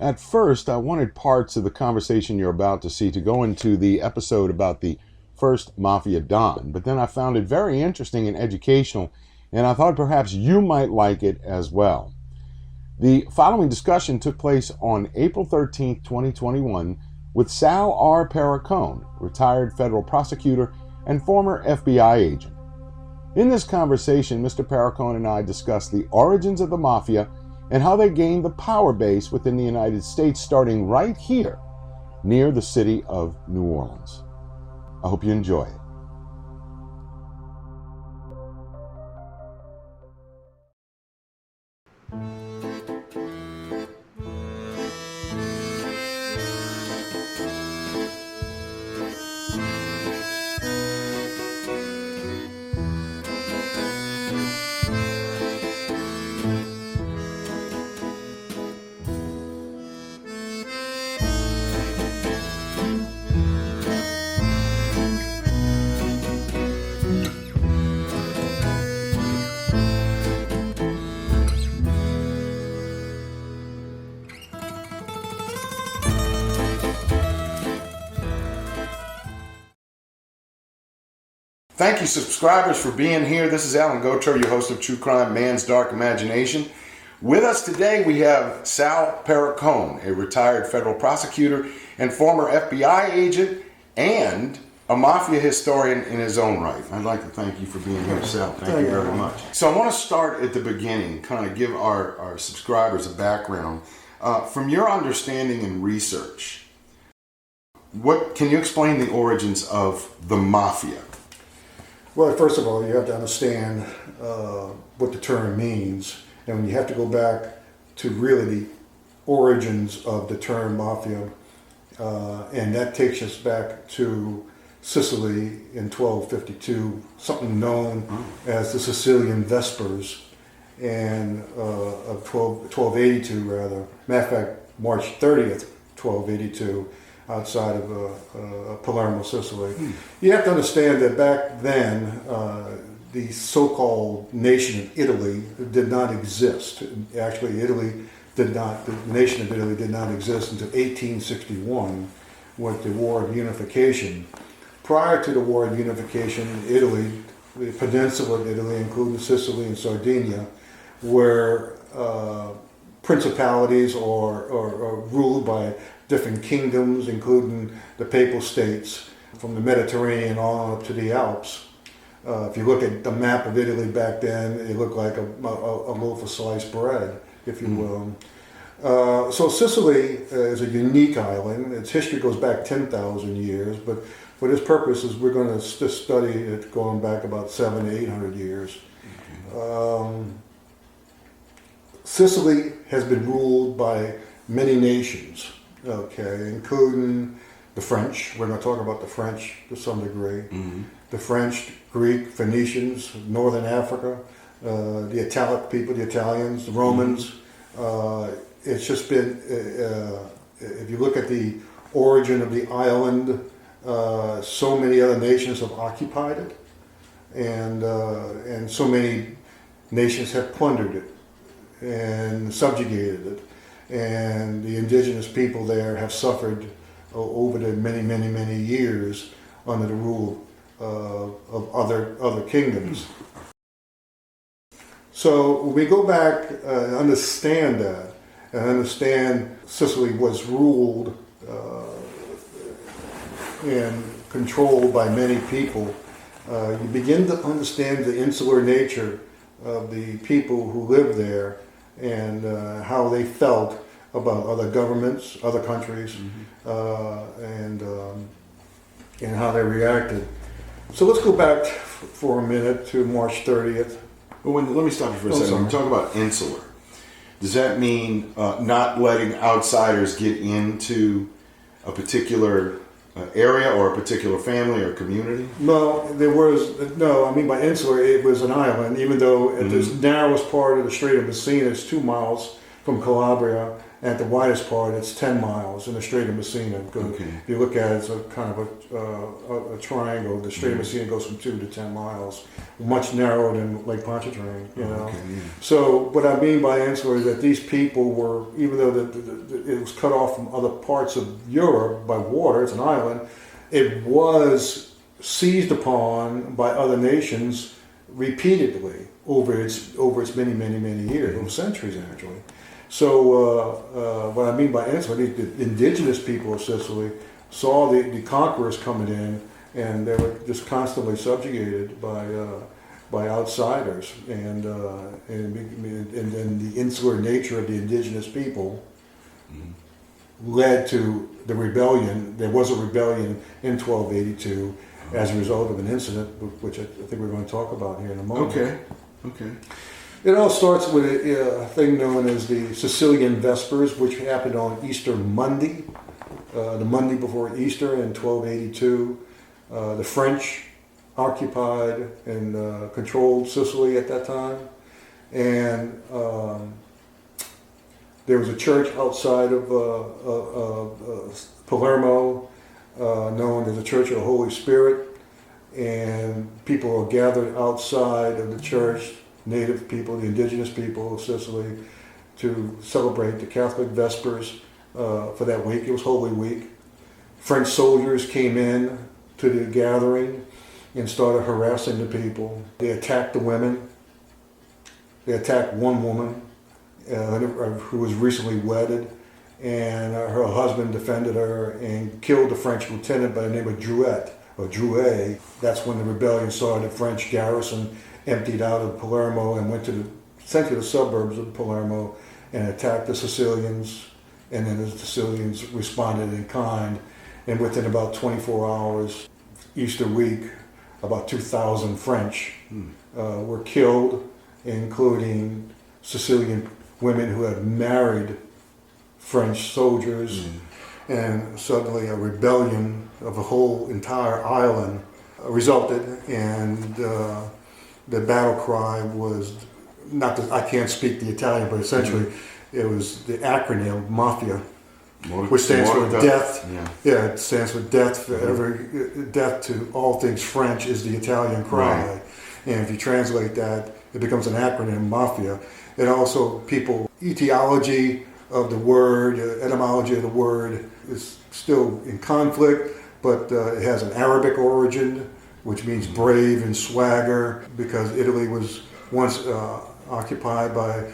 At first, I wanted parts of the conversation you're about to see to go into the episode about the first Mafia Don, but then I found it very interesting and educational, and I thought perhaps you might like it as well. The following discussion took place on April 13th, 2021, with Sal R. Perricone, retired federal prosecutor and former FBI agent. In this conversation, Mr. Perricone and I discussed the origins of the Mafia and how they gained the power base within the United States, starting right here, near the city of New Orleans. I hope you enjoy it. Thank you, subscribers, for being here. This is Alan Gotor, your host of True Crime, Man's Dark Imagination. With us today, we have Sal Perricone, a retired federal prosecutor and former FBI agent and a Mafia historian in his own right. I'd like to thank you for being here, Sal. Thank you very much. So I want to start at the beginning, kind of give our subscribers a background. From your understanding and research, what can you explain the origins of the Mafia? Well, first of all, you have to understand what the term means, and you have to go back to really the origins of the term Mafia, and that takes us back to Sicily in 1252, something known as the Sicilian Vespers, and of 1282 rather. Matter of fact, March 30th, 1282. Outside of Palermo, Sicily. You have to understand that back then, the so-called nation of Italy did not exist. Actually, the nation of Italy did not exist until 1861 with the War of Unification. Prior to the War of Unification, Italy, the peninsula of Italy, including Sicily and Sardinia, were principalities or ruled by different kingdoms, including the Papal States, from the Mediterranean on up to the Alps. If you look at the map of Italy back then, it looked like a loaf of sliced bread, if you will. So Sicily is a unique island. Its history goes back 10,000 years, but for this purposes, we're going to just study it going back about 700 to 800 years. Sicily has been ruled by many nations. Okay, including the French. We're going to talk about the French to some degree. The French, Greek, Phoenicians, Northern Africa, the Italic people, the Italians, the Romans. It's just been, if you look at the origin of the island, so many other nations have occupied it, and so many nations have plundered it and subjugated it. And the indigenous people there have suffered over the many years under the rule of other kingdoms. So when we go back and understand that, and understand Sicily was ruled and controlled by many people, you begin to understand the insular nature of the people who lived there, and how they felt about other governments, other countries, and how they reacted. So let's go back for a minute to March 30th. Well, let me stop you for a second. When you talk about insular, does that mean not letting outsiders get into a particular area or a particular family or community? No, I mean by insular, it was an island, even though at this narrowest part of the Strait of Messina is 2 miles from Calabria, And at the widest part, it's 10 miles in the Strait of Messina. Okay. If you look at it, it's a kind of a triangle. The Strait of Messina goes from 2 to 10 miles, much narrower than Lake Pontchartrain, you know. Okay, yeah. So what I mean by insular is that these people were, even though it was cut off from other parts of Europe by water, it's an island, it was seized upon by other nations repeatedly over its many, many, many years, over centuries actually. So what I mean by insular, the indigenous people of Sicily saw the conquerors coming in, and they were just constantly subjugated by outsiders, and then the insular nature of the indigenous people led to the rebellion. There was a rebellion in 1282 as a result of an incident, which I think we're going to talk about here in a moment. Okay. It all starts with a thing known as the Sicilian Vespers, which happened on Easter Monday, the Monday before Easter in 1282. The French occupied and controlled Sicily at that time, and there was a church outside of Palermo known as the Church of the Holy Spirit, and people were gathered outside of the church, native people, the indigenous people of Sicily, to celebrate the Catholic Vespers for that week. It was Holy Week. French soldiers came in to the gathering and started harassing the people. They attacked the women. They attacked one woman who was recently wedded, and her husband defended her and killed the French lieutenant by the name of Drouet. That's when the rebellion started. The French garrison emptied out of Palermo and went to essentially the suburbs of Palermo and attacked the Sicilians, and then the Sicilians responded in kind, and within about 24 hours, Easter week, about 2,000 French were killed, including Sicilian women who had married French soldiers, and suddenly a rebellion of the whole entire island resulted, and the battle cry was, not that I can't speak the Italian, but essentially it was the acronym Mafia, which stands for death. Yeah, it stands for death. Death to all things French is the Italian cry. Right. And if you translate that, it becomes an acronym, Mafia. And also etiology of the word, etymology of the word is still in conflict, but it has an Arabic origin, which means brave and swagger, because Italy was once occupied by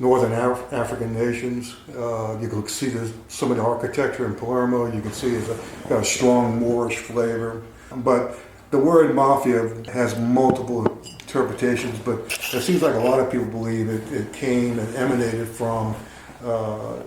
northern African nations. You can see some of the architecture in Palermo. You can see it's got a strong Moorish flavor. But the word mafia has multiple interpretations, but it seems like a lot of people believe it came and emanated from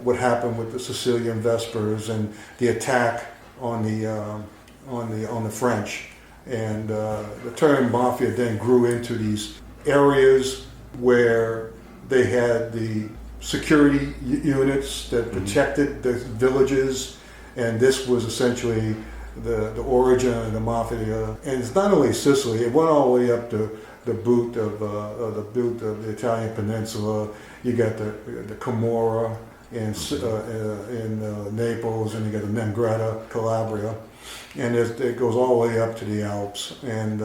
what happened with the Sicilian Vespers and the attack on the French. And the term mafia then grew into these areas where they had the security units that protected the villages, and this was essentially the origin of the mafia. And it's not only Sicily; it went all the way up to the boot of the Italian peninsula. You got the Camorra in Naples, and you got the Nengretta, Calabria. And it goes all the way up to the Alps, and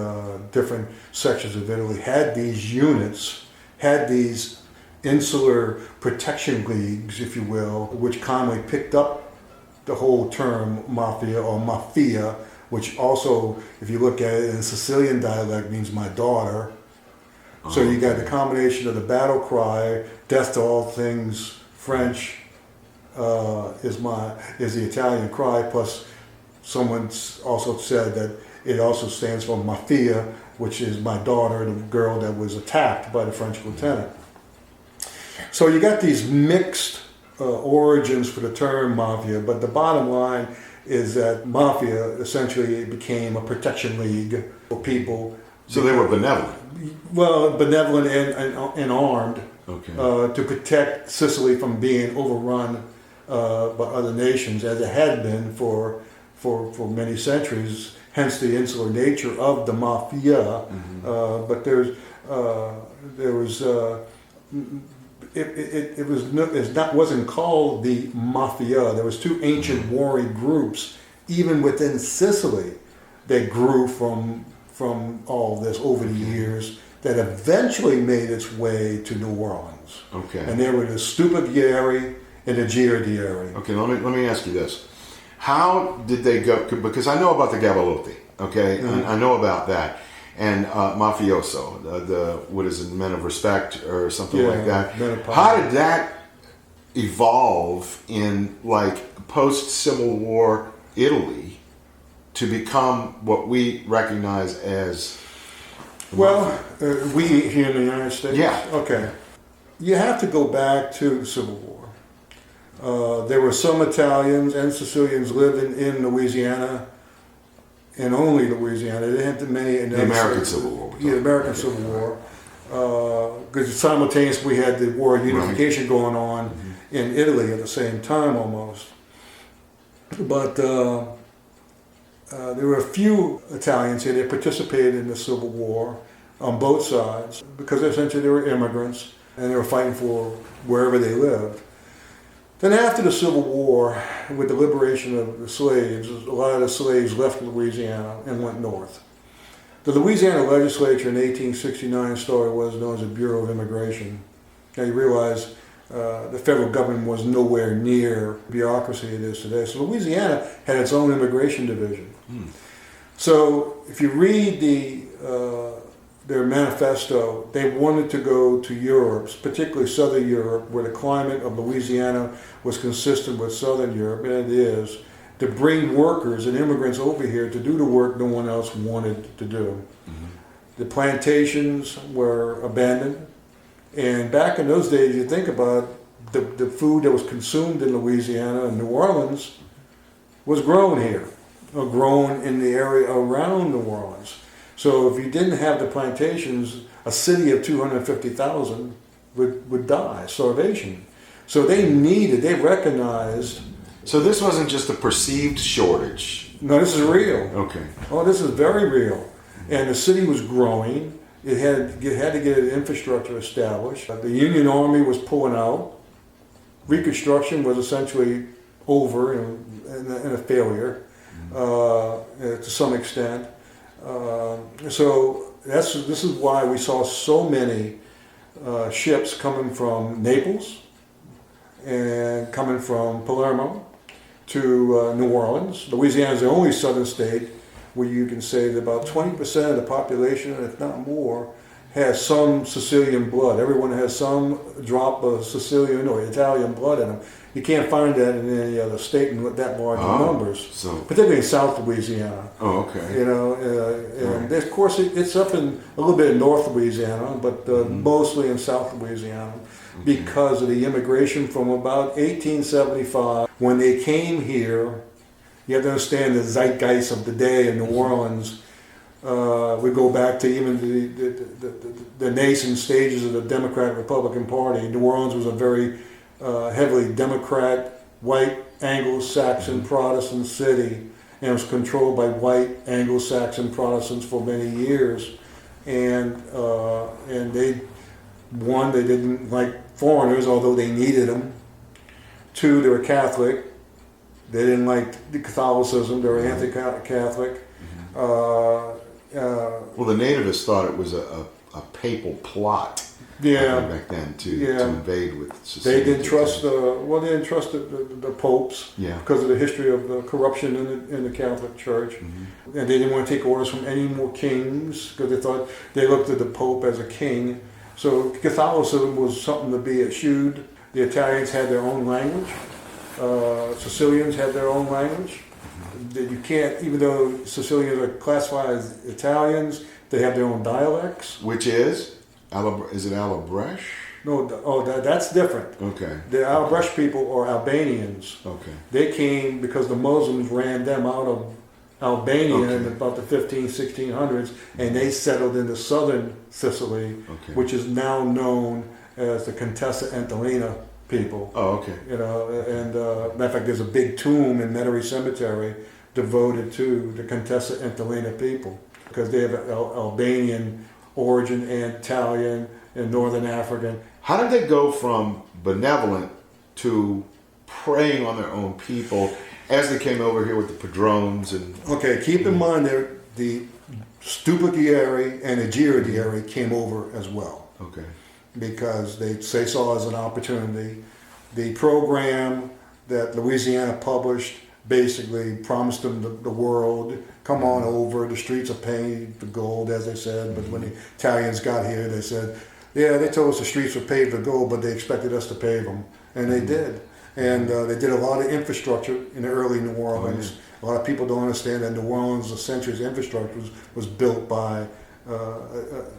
different sections of Italy had these units, had these insular protection leagues, if you will, which commonly picked up the whole term mafia or mafia, which also, if you look at it in Sicilian dialect, means my daughter. So you got the combination of the battle cry, death to all things French, is the Italian cry, plus someone also said that it also stands for Mafia, which is my daughter, the girl that was attacked by the French lieutenant. So you got these mixed origins for the term mafia, but the bottom line is that mafia essentially became a protection league for people. So they were benevolent? Well, benevolent and armed, okay, to protect Sicily from being overrun by other nations, as it had been for many centuries, hence the insular nature of the mafia. But there was wasn't called the Mafia. There was two ancient warring groups, even within Sicily, that grew from all this over the years, that eventually made its way to New Orleans. Okay. And there were the Stupidieri and the Girardieri. Okay, let me ask you this. How did they go? Because I know about the Gabalotti, okay? Mm-hmm. I know about that. And Mafioso, what is it, Men of Respect or something like that. How did that evolve in like post-Civil War Italy to become what we recognize as... Well, we here in the United States? Yeah. Okay. You have to go back to the Civil War. There were some Italians and Sicilians living in Louisiana, and only Louisiana. They didn't have many in the American Civil War. Yeah, the American Civil War. Because simultaneously we had the War of Unification going on in Italy at the same time almost. But there were a few Italians here that participated in the Civil War on both sides because essentially they were immigrants and they were fighting for wherever they lived. Then after the Civil War, with the liberation of the slaves, a lot of the slaves left Louisiana and went north. The Louisiana legislature in 1869 started what was known as the Bureau of Immigration. Now you realize the federal government was nowhere near the bureaucracy it is today. So Louisiana had its own immigration division. So if you read their manifesto, they wanted to go to Europe, particularly Southern Europe, where the climate of Louisiana was consistent with Southern Europe, and it is, to bring workers and immigrants over here to do the work no one else wanted to do. The plantations were abandoned, and back in those days, you think about the food that was consumed in Louisiana and New Orleans was grown here, or grown in the area around New Orleans. So if you didn't have the plantations, a city of 250,000 would die, starvation. So they recognized... So this wasn't just a perceived shortage. No, this is real. Okay. Oh, this is very real. And the city was growing. It had to get an infrastructure established. The Union Army was pulling out. Reconstruction was essentially over and a failure to some extent. So this is why we saw so many ships coming from Naples and coming from Palermo to New Orleans. Louisiana is the only southern state where you can say that about 20% of the population, if not more, has some Sicilian blood. Everyone has some drop of Sicilian or Italian blood in them. You can't find that in any other state in that large numbers, particularly in South Louisiana. Oh, okay. You know, and of course it's up in a little bit in North Louisiana, but mostly in South Louisiana because of the immigration from about 1875. When they came here, you have to understand the zeitgeist of the day in New Orleans. We go back to even the nascent stages of the Democrat-Republican Party. New Orleans was a very heavily Democrat, white, Anglo-Saxon Protestant city, and it was controlled by white Anglo-Saxon Protestants for many years. And they didn't like foreigners, although they needed them. Two, they were Catholic. They didn't like the Catholicism. They were anti-Catholic. Well, the nativists thought it was a papal plot. Back then to invade with Sicily. They didn't trust they didn't trust the popes because of the history of the corruption in the Catholic Church, and they didn't want to take orders from any more kings because they looked at the Pope as a king. So Catholicism was something to be eschewed. The Italians had their own language. Sicilians had their own language. You can't, even though Sicilians are classified as Italians, they have their own dialects. Which is? Is it Alabresh? No, that's different. Okay. The Alabresh people are Albanians. Okay. They came because the Muslims ran them out of Albania in about the 1600s, and they settled into southern Sicily, which is now known as the Contessa Entellina people. Oh, okay. You know, and matter of fact, there's a big tomb in Metairie Cemetery devoted to the Contessa Entellina people because they have Albanian origin and Italian in Northern Africa. How did they go from benevolent to preying on their own people as they came over here with the Padrones and... Okay, keep in mind that the Stupichieri and the Giardieri came over as well. Okay. Because they saw it as an opportunity. The program that Louisiana published basically promised them the world. Come on over, the streets are paved with gold, as they said. But when the Italians got here, they said, yeah, they told us the streets were paved with gold, but they expected us to pave them. And they did. And they did a lot of infrastructure in the early New Orleans. Oh, yeah. A lot of people don't understand that New Orleans, the century's infrastructure was built by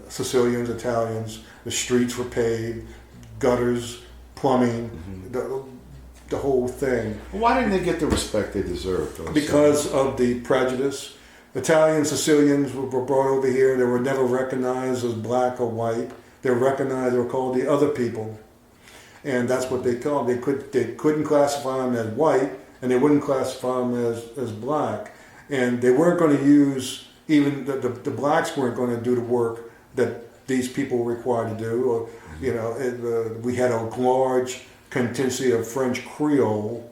Sicilians, Italians. The streets were paved, gutters, plumbing, the whole thing. Why didn't they get the respect they deserved? Because of the prejudice. Italian Sicilians were brought over here. They were never recognized as black or white. They were called the other people. And that's what they called. They couldn't classify them as white, and they wouldn't classify them as black. And they weren't going to use, even the blacks weren't going to do the work that these people were required to do. Or, you know, we had a large contingency of French Creole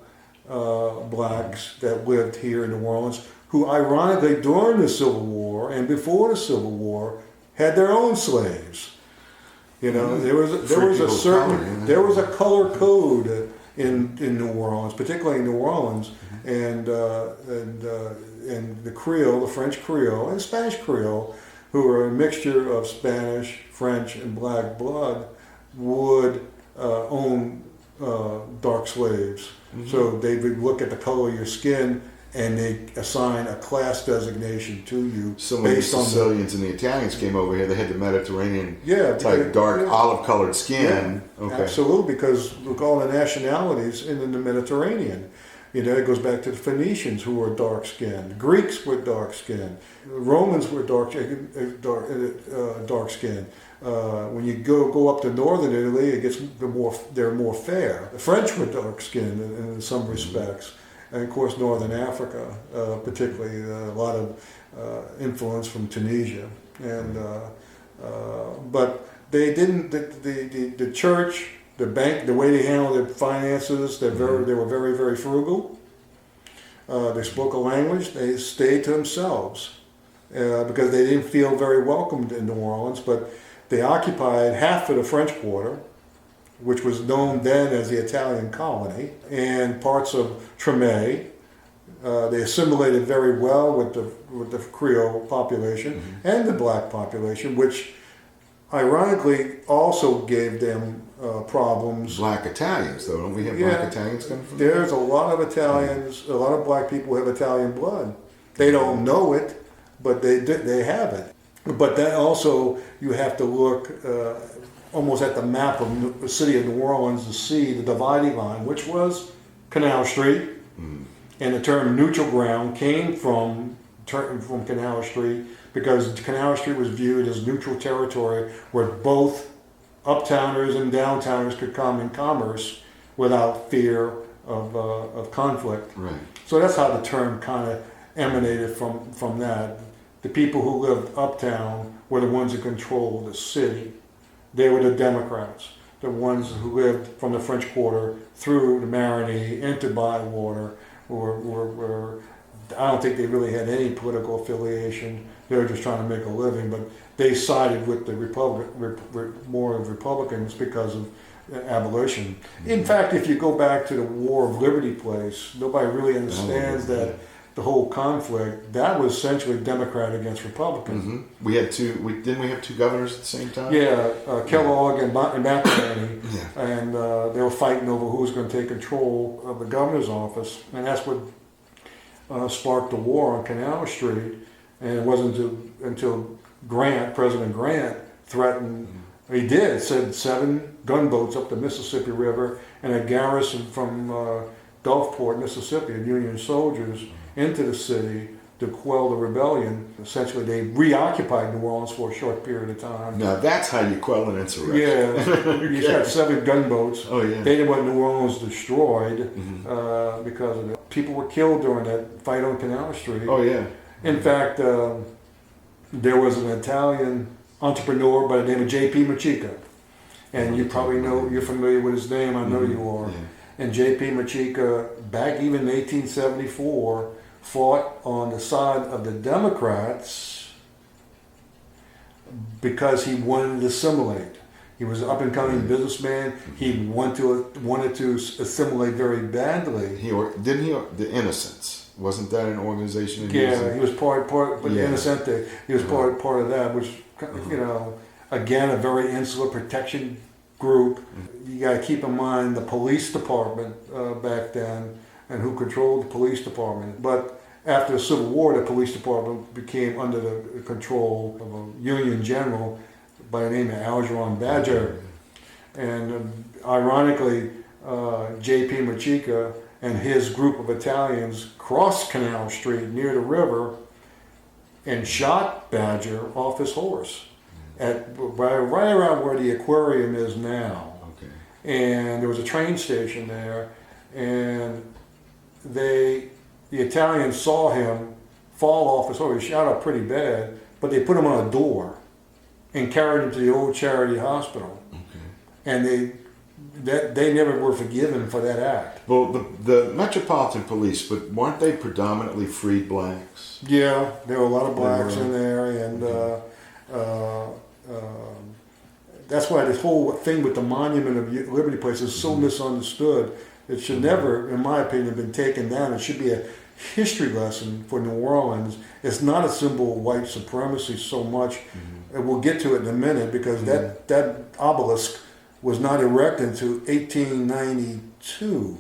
blacks that lived here in New Orleans, who ironically during the Civil War and before the Civil War had their own slaves. You know, there was a color code in New Orleans, particularly in New Orleans, and the Creole, the French Creole, and Spanish Creole, who were a mixture of Spanish, French, and black blood, would own dark slaves. So they would look at the color of your skin and they assign a class designation to you. So when the Sicilians and the Italians came over here, they had the Mediterranean type dark olive-colored skin. Yeah, okay. Absolutely, because look, all the nationalities in the Mediterranean. You know, it goes back to the Phoenicians, who were dark-skinned. Greeks were dark-skinned. Romans were dark-skinned. When you go up to northern Italy, they're more fair. The French were dark-skinned in some respects. And of course, Northern Africa, particularly, a lot of influence from Tunisia, but they didn't. The church, the bank, the way they handled their finances, they were very, very frugal. They spoke a language. They stayed to themselves because they didn't feel very welcomed in New Orleans. But they occupied half of the French Quarter, which was known then as the Italian colony, and parts of Tremé. They assimilated very well with the Creole population and the black population, which ironically also gave them problems. Black Italians, though, don't we have black Italians coming from there? There's a lot of Italians, a lot of black people have Italian blood. They don't know it, but they have it. But then also you have to look almost at the map of the city of New Orleans to see the dividing line, which was Canal Street. And the term neutral ground came from Canal Street because Canal Street was viewed as neutral territory where both uptowners and downtowners could come in commerce without fear of conflict. Right. So that's how the term kind of emanated from that. The people who lived uptown were the ones who controlled the city. They were the Democrats, the ones who lived from the French Quarter through the Marigny into Bywater. I don't think they really had any political affiliation. They were just trying to make a living, but they sided with the more of Republicans because of abolition. In fact, if you go back to the War of Liberty place, nobody really understands that the whole conflict, that was essentially Democrat against Republican. We had didn't we have two governors at the same time? Yeah, Kellogg and McInerney, and they were fighting over who was going to take control of the governor's office, and that's what sparked the war on Canal Street. And it wasn't until President Grant threatened, sent 7 gunboats up the Mississippi River and a garrison from Gulfport, Mississippi, of Union soldiers into the city to quell the rebellion. Essentially, they reoccupied New Orleans for a short period of time. Now that's how you quell an insurrection. Yeah, you got 7 gunboats. Oh yeah. They didn't want New Orleans destroyed because of it. People were killed during that fight on Canal Street. Oh yeah. In fact, there was an Italian entrepreneur by the name of J.P. Machica. And you probably know, you're familiar with his name, I know you are. Yeah. And J.P. Machica, back even in 1874, fought on the side of the Democrats because he wanted to assimilate. He was an up-and-coming businessman. He wanted to assimilate very badly. The Innocents, wasn't that an organization? Yeah, he was part, but Yeah. Innocente, he was part of that, which, you know, again, a very insular protection group. You got to keep in mind the police department back then and who controlled the police department. But after the Civil War, the police department became under the control of a Union general by the name of Algernon Badger. And ironically, J.P. Machica and his group of Italians crossed Canal Street near the river and shot Badger off his horse right around where the aquarium is now. Okay. And there was a train station there, and the Italians saw him fall off his horse. He shot up pretty bad, but they put him on a door and carried him to the old charity hospital. Okay. And they never were forgiven for that act. Well, the Metropolitan Police, but weren't they predominantly free blacks? Yeah, there were a lot of blacks in there, and that's why this whole thing with the Monument of Liberty Place is so misunderstood. It should never, in my opinion, have been taken down. It should be a history lesson for New Orleans. It's not a symbol of white supremacy so much. And we'll get to it in a minute, because that obelisk was not erected until 1892,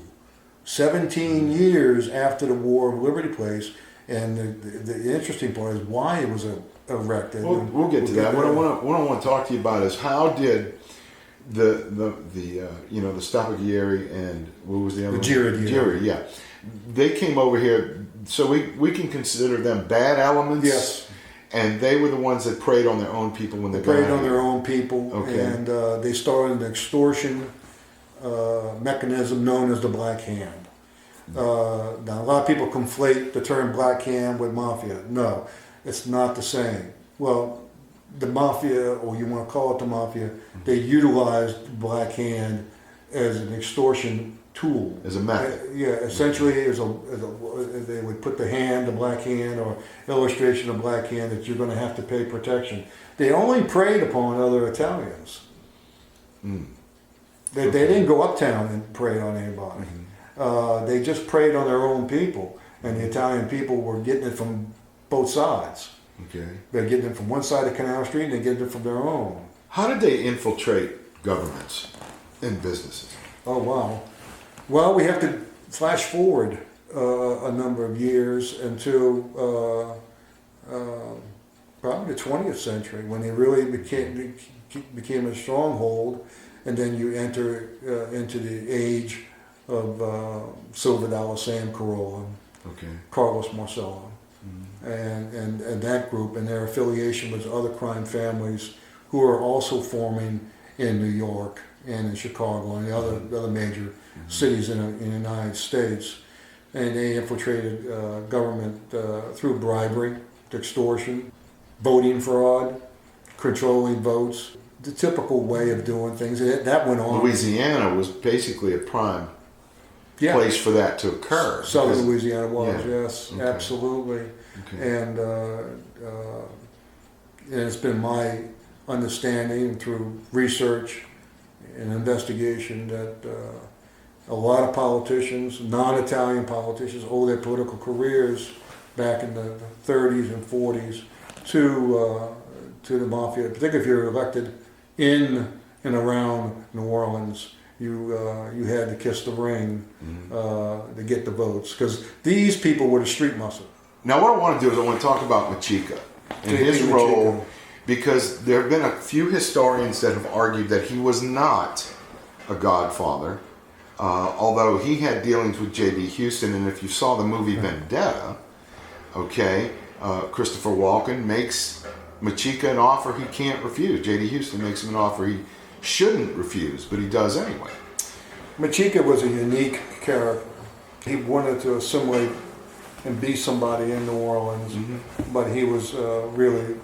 17 years after the War of Liberty Place. And the interesting part is why it was erected. We'll get to that. What I want to talk to you about is how did the Stappagieri and what was the other one? Giardieri. Yeah. They came over here, so we can consider them bad elements. Yes. And they were the ones that preyed on their own people when they preyed on their own people. Okay. And they started an extortion mechanism known as the Black Hand. Now, a lot of people conflate the term Black Hand with Mafia. No, it's not the same. Well, the Mafia, or you want to call it the Mafia, they utilized Black Hand as an extortion tool. As a method. Yeah, essentially they would put the Black Hand, or illustration of Black Hand, that you're going to have to pay protection. They only preyed upon other Italians. They didn't go uptown and prey on anybody. They just preyed on their own people, and the Italian people were getting it from both sides. Okay. They're getting it from one side of Canal Street, and they're getting it from their own. How did they infiltrate governments and businesses? Oh, wow. Well, we have to flash forward a number of years into probably the 20th century, when they really became a stronghold, and then you enter into the age of Silver Dollar Sam Carolla, Carlos Marcello, and that group, and their affiliation with other crime families who are also forming in New York and in Chicago and the other major cities in the United States. And they infiltrated government through bribery, extortion, voting fraud, controlling votes, the typical way of doing things. That went on. Louisiana was basically a prime place for that to occur. Southern Louisiana was, yes, absolutely. Okay. And it's been my understanding through research and investigation that a lot of politicians, non-Italian politicians, owe their political careers back in the 30s and 40s to the Mafia. Particularly if you're elected in and around New Orleans, you had to kiss the ring to get the votes, because these people were the street muscle. Now, what I want to do is I want to talk about Machica and his role, because there have been a few historians that have argued that he was not a godfather, although he had dealings with J.D. Houston. And if you saw the movie Vendetta, Christopher Walken makes Machica an offer he can't refuse. J.D. Houston makes him an offer he shouldn't refuse, but he does anyway. Machica was a unique character. He wanted to assimilate and be somebody in New Orleans, but he was really,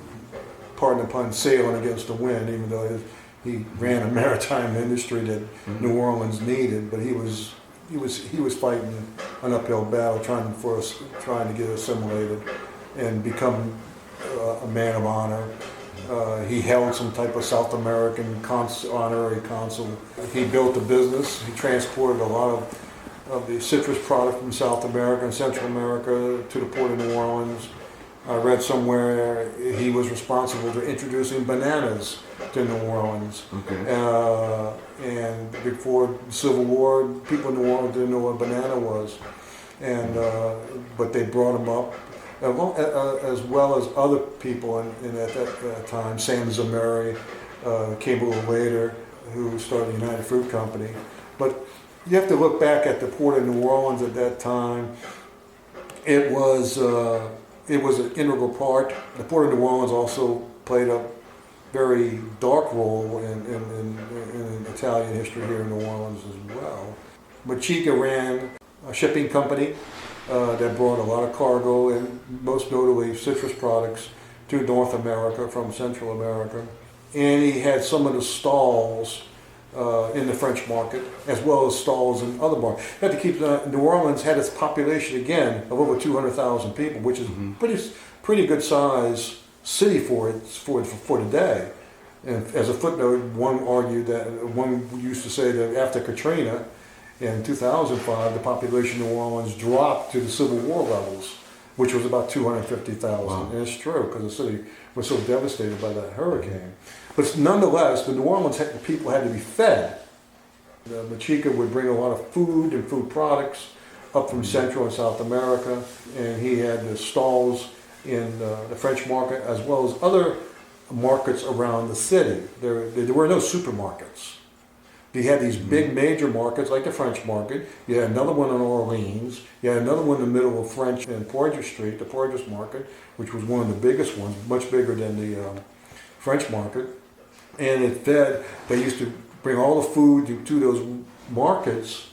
pardon the pun, sailing against the wind, even though he ran a maritime industry that New Orleans needed, but he was fighting an uphill battle trying to get assimilated and become a man of honor. He held some type of South American honorary consul. He built a business. He transported a lot of the citrus product from South America and Central America to the port of New Orleans. I read somewhere he was responsible for introducing bananas to New Orleans. Okay. And before the Civil War, people in New Orleans didn't know what a banana was. But they brought him up, as well as other people in at that time. Sam Zameri came a little later, who started the United Fruit Company. But you have to look back at the port of New Orleans at that time. It was an integral part. The port of New Orleans also played a very dark role in Italian history here in New Orleans as well. Machica ran a shipping company that brought a lot of cargo, and most notably citrus products, to North America from Central America. And he had some of the stalls in the French market, as well as stalls in other markets. You have to keep New Orleans had its population again of over 200,000 people, which is pretty good size city for today. And as a footnote, one used to say that after Katrina in 2005, the population of New Orleans dropped to the Civil War levels, which was about 250,000. Wow. And it's true, because the city was so devastated by that hurricane. But nonetheless, the New Orleans people had to be fed. Machica would bring a lot of food and food products up from Central and South America, and he had the stalls in the French market as well as other markets around the city. There were no supermarkets. You had these big major markets like the French market. You had another one in Orleans. You had another one in the middle of French and Poydras Street, the Poydras market, which was one of the biggest ones, much bigger than the French market. And they used to bring all the food to those markets,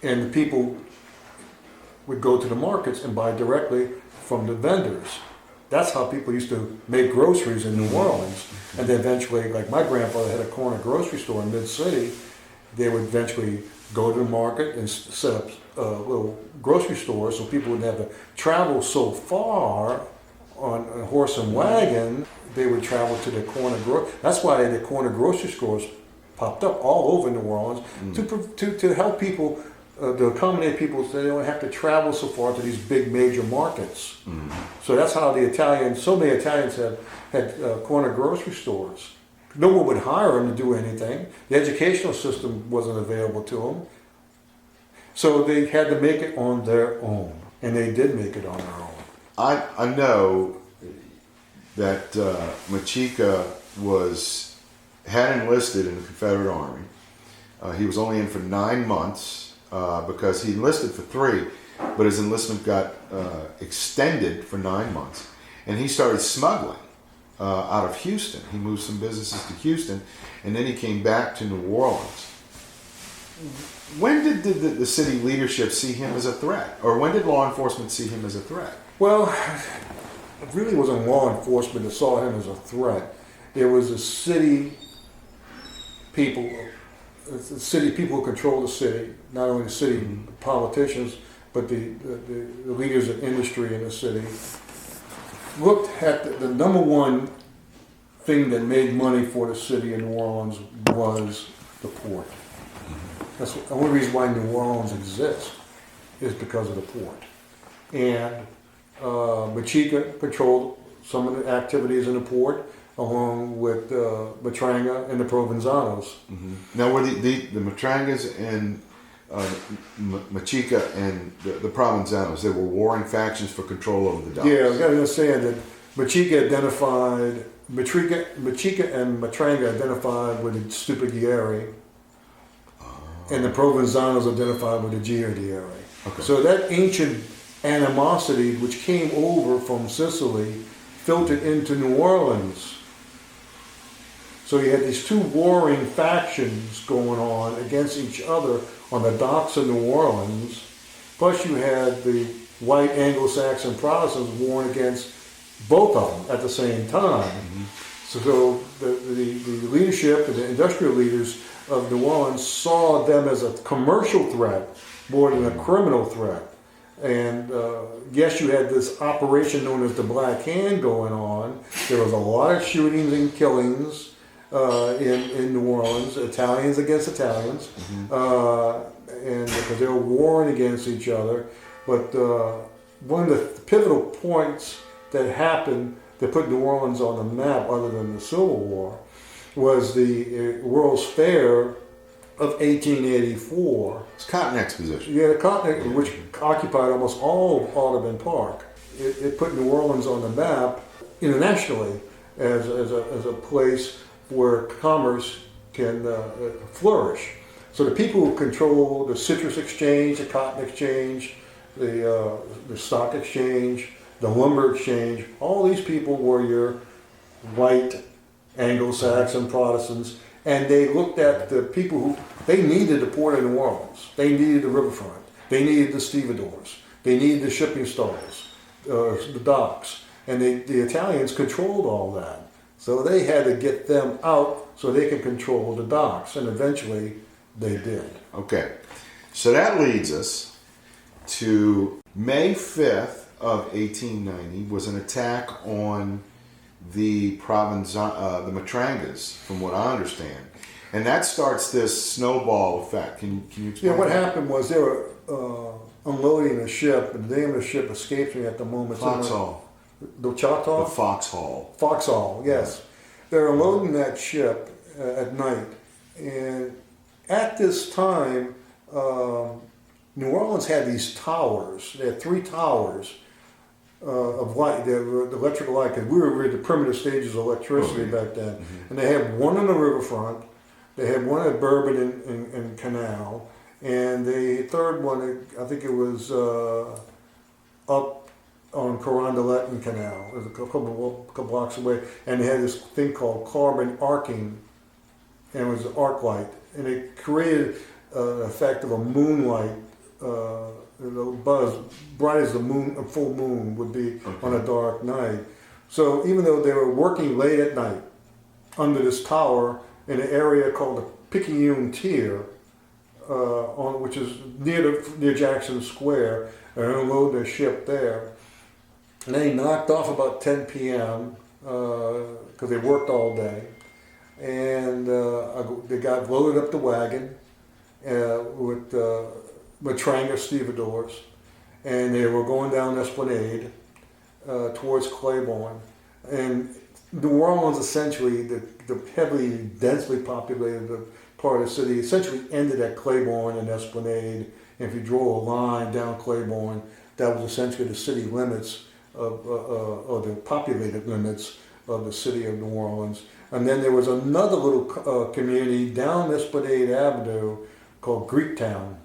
and the people would go to the markets and buy directly from the vendors. That's how people used to make groceries in New Orleans. And then eventually, like my grandfather had a corner grocery store in mid-city, they would eventually go to the market and set up little grocery stores so people wouldn't have to travel so far on a horse and wagon. They would travel to the corner That's why the corner grocery stores popped up all over New Orleans to help people, to accommodate people so they don't have to travel so far to these big major markets. So that's how so many Italians had corner grocery stores. No one would hire them to do anything. The educational system wasn't available to them. So they had to make it on their own, and they did make it on their own. I know that Machica had enlisted in the Confederate Army. He was only in for 9 months because he enlisted for 3, but his enlistment got extended for 9 months, and he started smuggling out of Houston. He moved some businesses to Houston, and then he came back to New Orleans. When did the city leadership see him as a threat, or when did law enforcement see him as a threat? Well, it really wasn't law enforcement that saw him as a threat. It was the city people who control the city, not only the city politicians, but the leaders of industry in the city, looked at the number one thing that made money for the city in New Orleans was the port. That's the only reason why New Orleans exists, is because of the port. And Machica controlled some of the activities in the port, along with Matranga and the Provenzanos. Now, were the Matrangas and Machica and the Provenzanos, they were warring factions for control over the docks? Yeah, I got to understand that Machica and Matranga identified with the Stupighieri, and the Provenzanos identified with the Giardieri. Okay. So that ancient animosity which came over from Sicily filtered into New Orleans. So you had these two warring factions going on against each other on the docks of New Orleans. Plus you had the white Anglo-Saxon Protestants warring against both of them at the same time. So the leadership and the industrial leaders of New Orleans saw them as a commercial threat more than a criminal threat. And yes, you had this operation known as the Black Hand going on. There was a lot of shootings and killings in New Orleans, Italians against Italians, and because they were warring against each other. But one of the pivotal points that happened that put New Orleans on the map, other than the Civil War, was the World's Fair of 1884. It's Cotton Exposition. Yeah, Cotton, which occupied almost all of Audubon Park. It put New Orleans on the map internationally as a place where commerce can flourish. So the people who control the citrus exchange, the cotton exchange, the stock exchange, the lumber exchange, all these people were your white Anglo-Saxon Protestants, and they looked at the people who, they needed the port of New Orleans, they needed the riverfront, they needed the stevedores, they needed the shipping stalls, the docks, and the Italians controlled all that. So they had to get them out so they could control the docks, and eventually they did. Okay, so that leads us to May 5th of 1890 was an attack on the the Matrangas, from what I understand, and that starts this snowball effect. Can you explain? Yeah, what that? happened was they were unloading a ship, and the name of the ship escapes me at the moment. Foxhall. The Choctaw? The Foxhall. Foxhall, yes. They're unloading that ship at night, and at this time, New Orleans had these towers. They had 3 towers of light, the electrical light, because we were at the primitive stages of electricity back then. And they had one on the riverfront, they had one at Bourbon and Canal, and the third one, I think it was up on Carondelet and Canal. It was a couple blocks away, and they had this thing called carbon arcing, and it was an arc light, and it created an effect of a moonlight. Buzz, bright as the moon, a full moon would be on a dark night. So even though they were working late at night under this tower in an area called the Picayune Tier, which is near Jackson Square, and unload their ship there. And they knocked off about 10 p.m. Because they worked all day, and they got loaded up the wagon with Matranga stevedores, and they were going down Esplanade towards Claiborne. And New Orleans, essentially, the heavily, densely populated part of the city, essentially ended at Claiborne and Esplanade. And if you draw a line down Claiborne, that was essentially the city limits or the populated limits of the city of New Orleans. And then there was another little community down Esplanade Avenue called Greektown.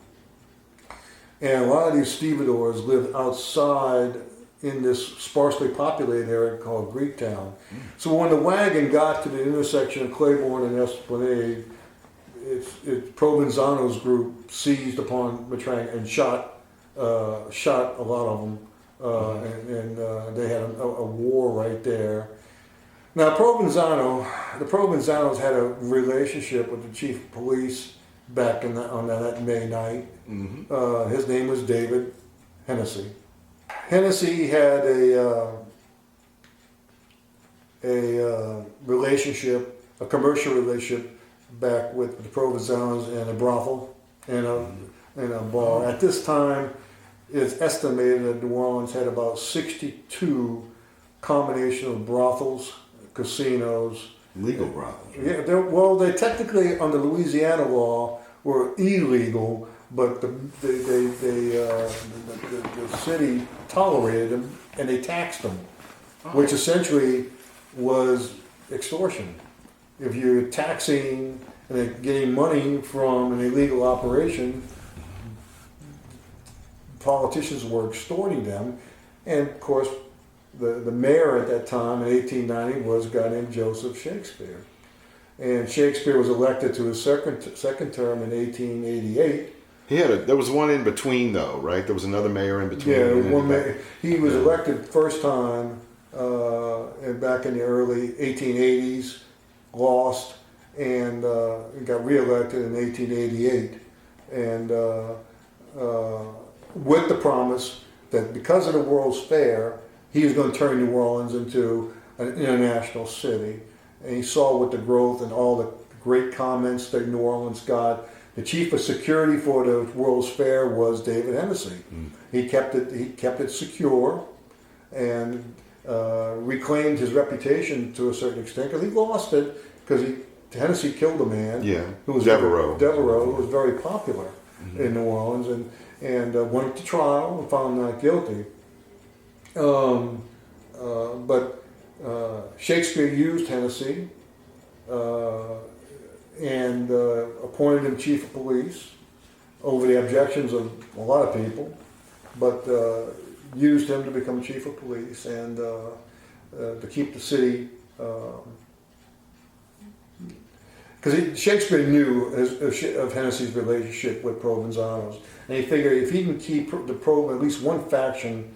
And a lot of these stevedores lived outside in this sparsely populated area called Greektown. So when the wagon got to the intersection of Claiborne and Esplanade, Provenzano's group seized upon Matranga and shot a lot of them, and they had a war right there. Now the Provenzanos had a relationship with the chief of police back on that May night. His name was David Hennessy. Hennessy had a relationship, a commercial relationship back with the Provenzanos and a brothel and a bar. At this time, it's estimated that New Orleans had about 62 combination of brothels, casinos. Legal brothels. Yeah, they technically under Louisiana law were illegal, but the city tolerated them and they taxed them, which essentially was extortion. If you're taxing and getting money from an illegal operation, politicians were extorting them, and of course, the mayor at that time in 1890 was a guy named Joseph Shakespeare. And Shakespeare was elected to his second term in 1888. There was one in between though, right? There was another mayor in between. Yeah, one mayor. He was elected first time and back in the early 1880s, lost, and got reelected in 1888, and with the promise that because of the World's Fair, he was going to turn New Orleans into an international city. And he saw with the growth and all the great comments that New Orleans got. The chief of security for the World's Fair was David Hennessy. He kept it secure, and reclaimed his reputation to a certain extent, because he lost it because Hennessy killed a man who was Devereaux, who was very popular in New Orleans, and went to trial and found not guilty. But Shakespeare used Hennessy and appointed him chief of police over the objections of a lot of people, but used him to become chief of police and to keep the city. Because Shakespeare knew of Hennessy's relationship with Provenzanos, and he figured if he can keep at least one faction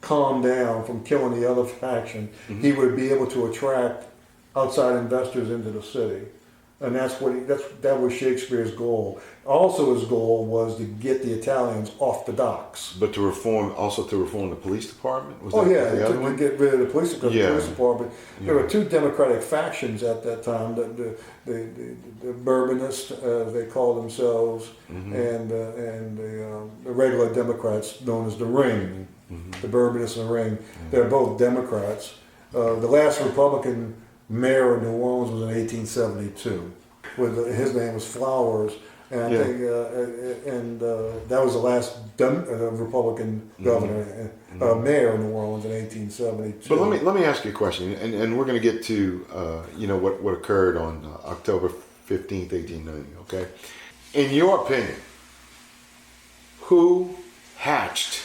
calmed down from killing the other faction, he would be able to attract outside investors into the city. And that was Shakespeare's goal. Also, his goal was to get the Italians off the docks. But to reform the police department? To get rid of the police department. There were two democratic factions at that time: the Bourbonists, they called themselves, and the regular Democrats, known as the Ring. The Bourbonists and the Ring. They're both Democrats. The last Republican mayor of New Orleans was in 1872. His name was Flowers, and I think, that was the last Republican governor, mayor of New Orleans in 1872. But let me ask you a question, and we're going to get to what occurred on October 15th, 1890. Okay, in your opinion, who hatched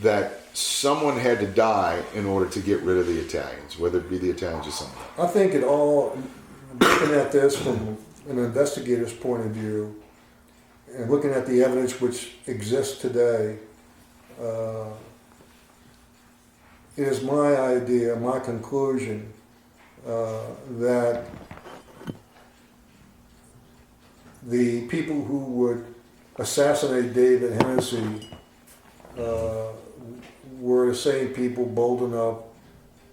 that someone had to die in order to get rid of the Italians, whether it be the Italians or something? I think it all, looking at this from an investigator's point of view, and looking at the evidence which exists today, it is my idea, my conclusion, that the people who would assassinate David Hennessy were the same people bold enough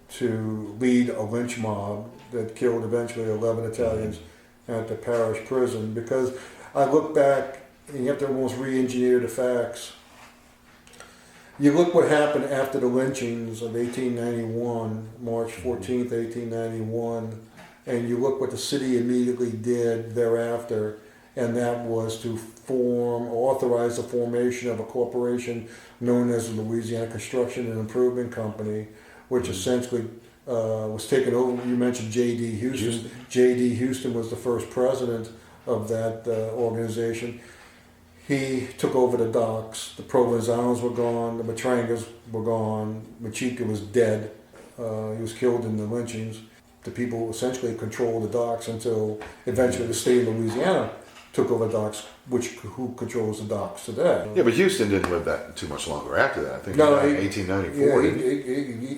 to lead a lynch mob that killed eventually 11 Italians at the parish prison. Because I look back, and you have to almost re-engineer the facts. You look what happened after the lynchings of 1891, March 14th, 1891, and you look what the city immediately did thereafter, and that was to authorize the formation of a corporation known as the Louisiana Construction and Improvement Company, which essentially was taken over. You mentioned J.D. Houston. J.D. Houston was the first president of that organization. He took over the docks. The Provenzanos were gone. The Matrangas were gone. Machica was dead. He was killed in the lynchings. The people essentially controlled the docks until eventually the state of Louisiana took over docks, who controls the docks today. Yeah, but Houston didn't live that too much longer after that. I think he died in 1894.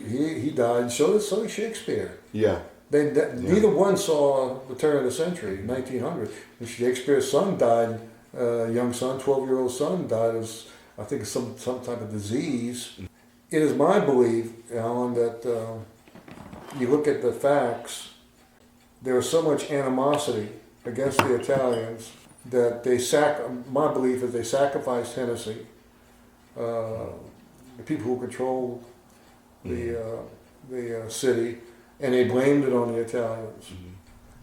Yeah, he died. So did Shakespeare. Yeah. Neither one saw the turn of the century, 1900. And Shakespeare's son died, young son, 12-year-old son, died of, I think, some type of disease. It is my belief, Alan, that you look at the facts, there was so much animosity against the Italians that my belief is they sacrificed Hennessy, the people who controlled the city, and they blamed it on the Italians.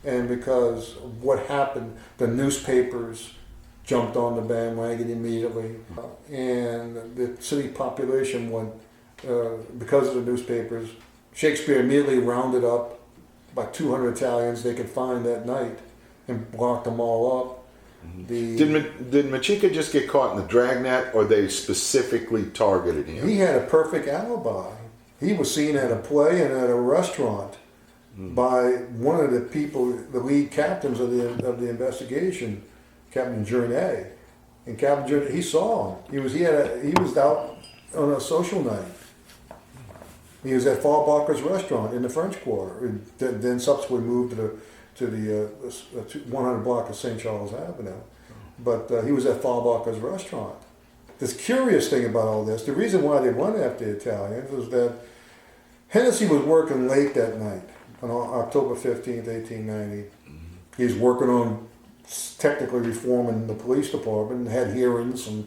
And because of what happened, the newspapers jumped on the bandwagon immediately, and the city population went, because of the newspapers, Shakespeare immediately rounded up about 200 Italians they could find that night and blocked them all up. Did Machica just get caught in the dragnet, or they specifically targeted him? He had a perfect alibi. He was seen at a play and at a restaurant by one of the people, the lead captains of the investigation, Captain Journet. And Captain Journet, he saw him. He was out on a social night. He was at Farbacker's restaurant in the French Quarter, and then subsequently moved to the 100 block of St. Charles Avenue. But he was at Farbacker's restaurant. This curious thing about all this, the reason why they went after the Italians was that Hennessy was working late that night on October 15th, 1890. He was working on technically reforming the police department and had hearings and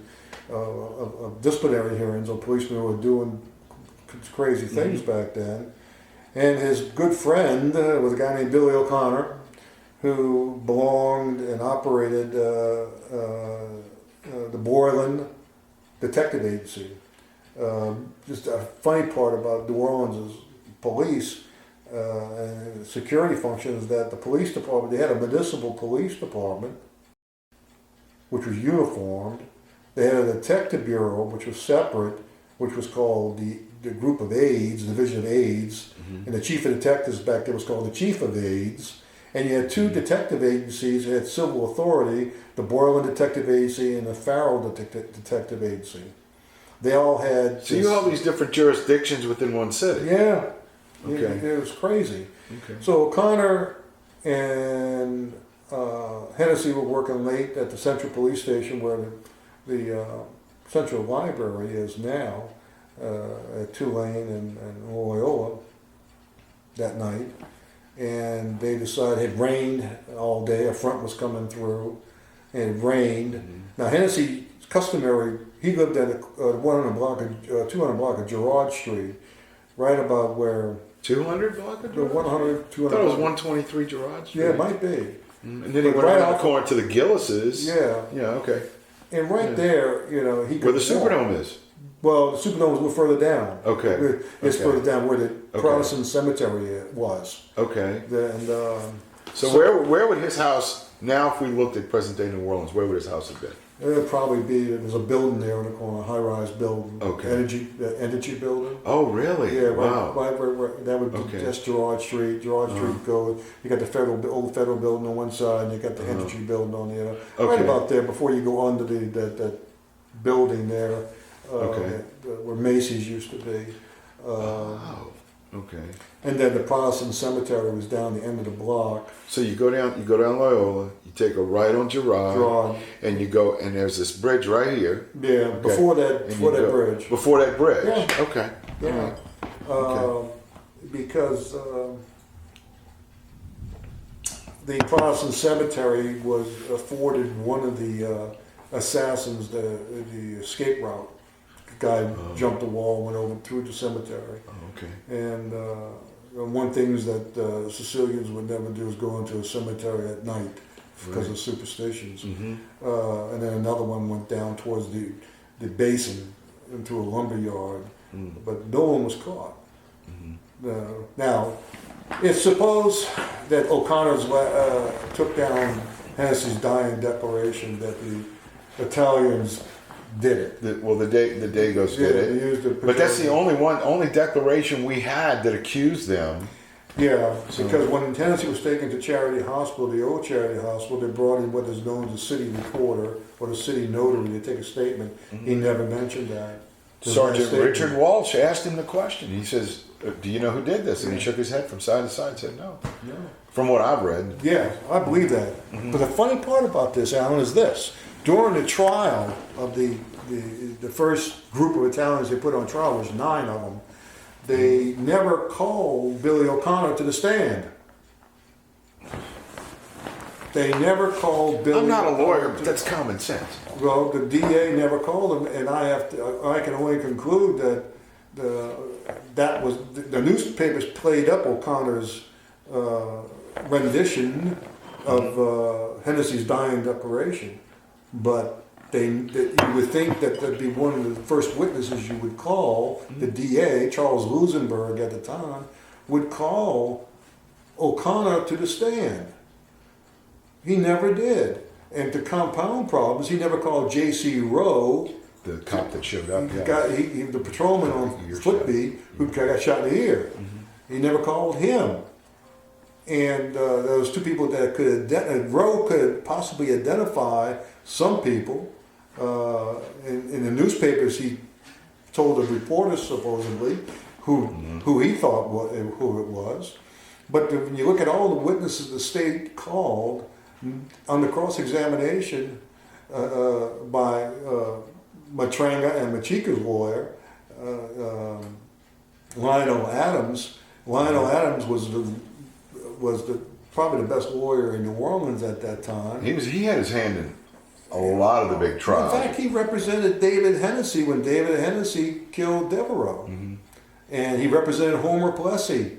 disciplinary hearings on policemen who were doing crazy things back then. And his good friend was a guy named Billy O'Connor, who belonged and operated the Boylan Detective Agency. Just a funny part about New Orleans' police and security functions, that the police department, they had a municipal police department, which was uniformed. They had a detective bureau, which was separate, which was called the group of aides, the division of aides, and the chief of detectives back there was called the chief of aides. And you had two detective agencies. You had civil authority, the Boylan Detective Agency and the Farrell Detective Agency. They all had... So you have all these different jurisdictions within one city. Yeah. Okay. It was crazy. Okay. So O'Connor and Hennessy were working late at the Central Police Station, where the Central Library is now, at Tulane and Loyola that night. And they decided, it rained all day, a front was coming through, and it rained. Now Hennessy, customary, he lived at a 200 block of Girard Street, right about where... 200 block of The Girard? 100, 200. I thought it was 123 Girard Street. Yeah, it might be. And then he But went right around the off- corner to the Gillis's. Yeah. Yeah, okay. And right there, you know, he could Where the walk. Superdome is. Well, the Superdome was a little further down. Okay. It's Okay. further down where the Protestant cemetery was. Okay. And So where would his house, now if we looked at present day New Orleans, where would his house have been? it would probably be, there's a building there in the corner, a high-rise building. Okay. Energy building. Oh, really? Yeah, Wow. right where that would be, Okay. that's Girard Street. Girard Street goes. You got the old federal building on one side, and you got the energy building on the other. Right Okay. about there, before you go under that building there, Okay. where Macy's used to be. Oh, okay. And then the Protestant cemetery was down the end of the block. So you go down Loyola, you take a right on Girard, and you go, and there's this bridge right here. Yeah, Okay. before that And you go- bridge. Before that bridge. Yeah. Okay. Yeah. Okay. Because the Protestant cemetery was afforded one of the assassins the escape route. The guy jumped the wall, went over through the cemetery. Oh, okay. And one thing is that Sicilians would never do is go into a cemetery at night because Right. of superstitions. Mm-hmm. And then another one went down towards the basin into a lumber yard, but no one was caught. Now, it's supposed that O'Connor's took down Hennessy's dying declaration that the Italians did it. The Dagos did Yeah, it. they used it. But that's the only declaration we had that accused them. Yeah, because when Hennessy was taken to Charity Hospital, the old Charity Hospital, they brought in what is known as the city recorder or the city notary to take a statement. He never mentioned that. Sergeant Richard Walsh asked him the question. He says, "Do you know who did this?" And he shook his head from side to side and said, "No." No. From what I've read. Yeah, I believe that. But the funny part about this, Alan, is this. During the trial of the first group of Italians they put on trial, was 9 of them, they never called Billy O'Connor to the stand. They never called Billy. I'm not a lawyer, O'Connor but that's common sense. Well, the DA never called him, and I can only conclude that the newspapers played up O'Connor's rendition of Hennessy's dying declaration, but you would think that that'd be one of the first witnesses you would call. The DA, Charles Lusenberg at the time, would call O'Connor to the stand. He never did. And to compound problems, he never called J.C. Rowe, The cop that showed up. the patrolman on Footby, who got shot in the ear. He never called him. And there was 2 people that Rowe could possibly identify some people. In the newspapers, he told the reporters supposedly, who he thought who it was. But when you look at all the witnesses the state called on the cross-examination by Matranga and Machika's lawyer, Lionel Adams. Lionel Adams was probably the best lawyer in New Orleans at that time. He had his hand in a lot of the big trials. In fact, he represented David Hennessy when David Hennessy killed Devereaux. Mm-hmm. And he represented Homer Plessy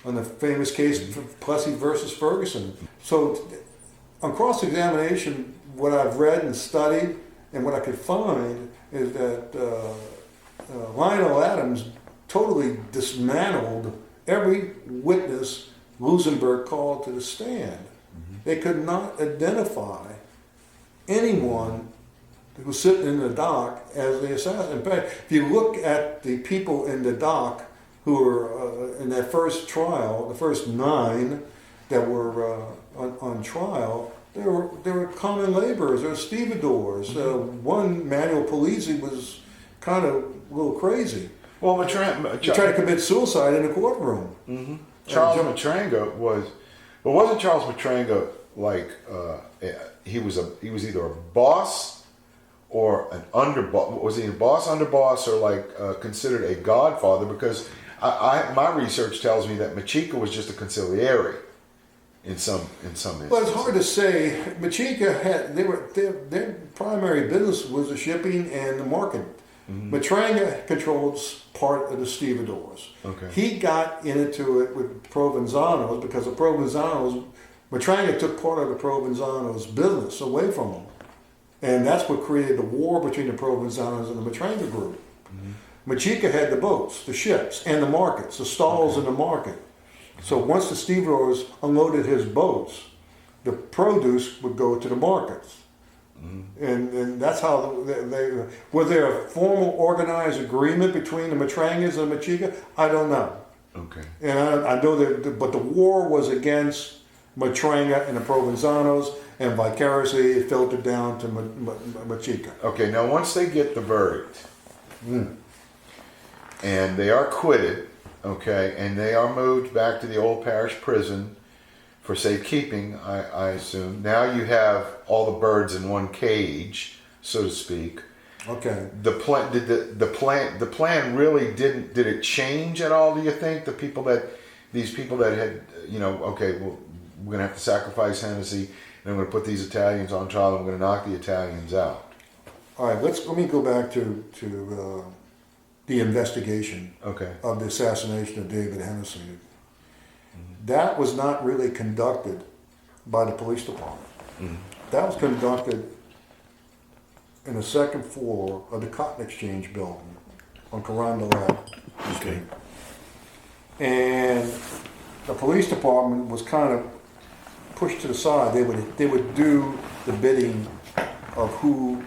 on the famous case Plessy versus Ferguson. So on cross-examination, what I've read and studied and what I could find is that Lionel Adams totally dismantled every witness Lusenberg called to the stand. Mm-hmm. They could not identify anyone who was sitting in the dock as the assassin. In fact, if you look at the people in the dock who were in that first trial, the first 9 that were on trial, they were common laborers, they were stevedores. Mm-hmm. One, Manuel Polizzi, was kind of a little crazy. Well, He tried to commit suicide in the courtroom. Mm-hmm. Charles Matranga wasn't Charles Matranga like he was either a boss or an underboss? Was he a boss, underboss, or like considered a godfather? Because my research tells me that Machika was just a consigliere in some instances. Well, it's hard to say. Machika had their primary business was the shipping and the marketing. Mm-hmm. Matranga controls part of the stevedores. Okay. He got into it with Provenzanos because the Provenzanos, Matranga took part of the Provenzanos' business away from them. And that's what created the war between the Provenzanos and the Matranga group. Mm-hmm. Machika had the boats, the ships, and the markets, the stalls in the market. So once the stevedores unloaded his boats, the produce would go to the markets. Mm-hmm. And that's how they was there a formal organized agreement between the Matrangas and Machika? I don't know. Okay. And I know that, but the war was against Matranga and the Provenzanos, and vicariously it filtered down to Machika. Okay, now once they get the verdict, and they are acquitted, okay, and they are moved back to the old parish prison for safekeeping, I assume. Now you have all the birds in one cage, so to speak. Okay. The plan really did it change at all? Do you think these people that had okay, well, we're gonna have to sacrifice Hennessy, and I'm gonna put these Italians on trial, and I'm gonna knock the Italians out. All right, let me go back to the investigation of the assassination of David Hennessy. Mm-hmm. That was not really conducted by the police department. Mm-hmm. That was conducted in the second floor of the Cotton Exchange building on Carondelet Street. And the police department was kind of pushed to the side. They would do the bidding of who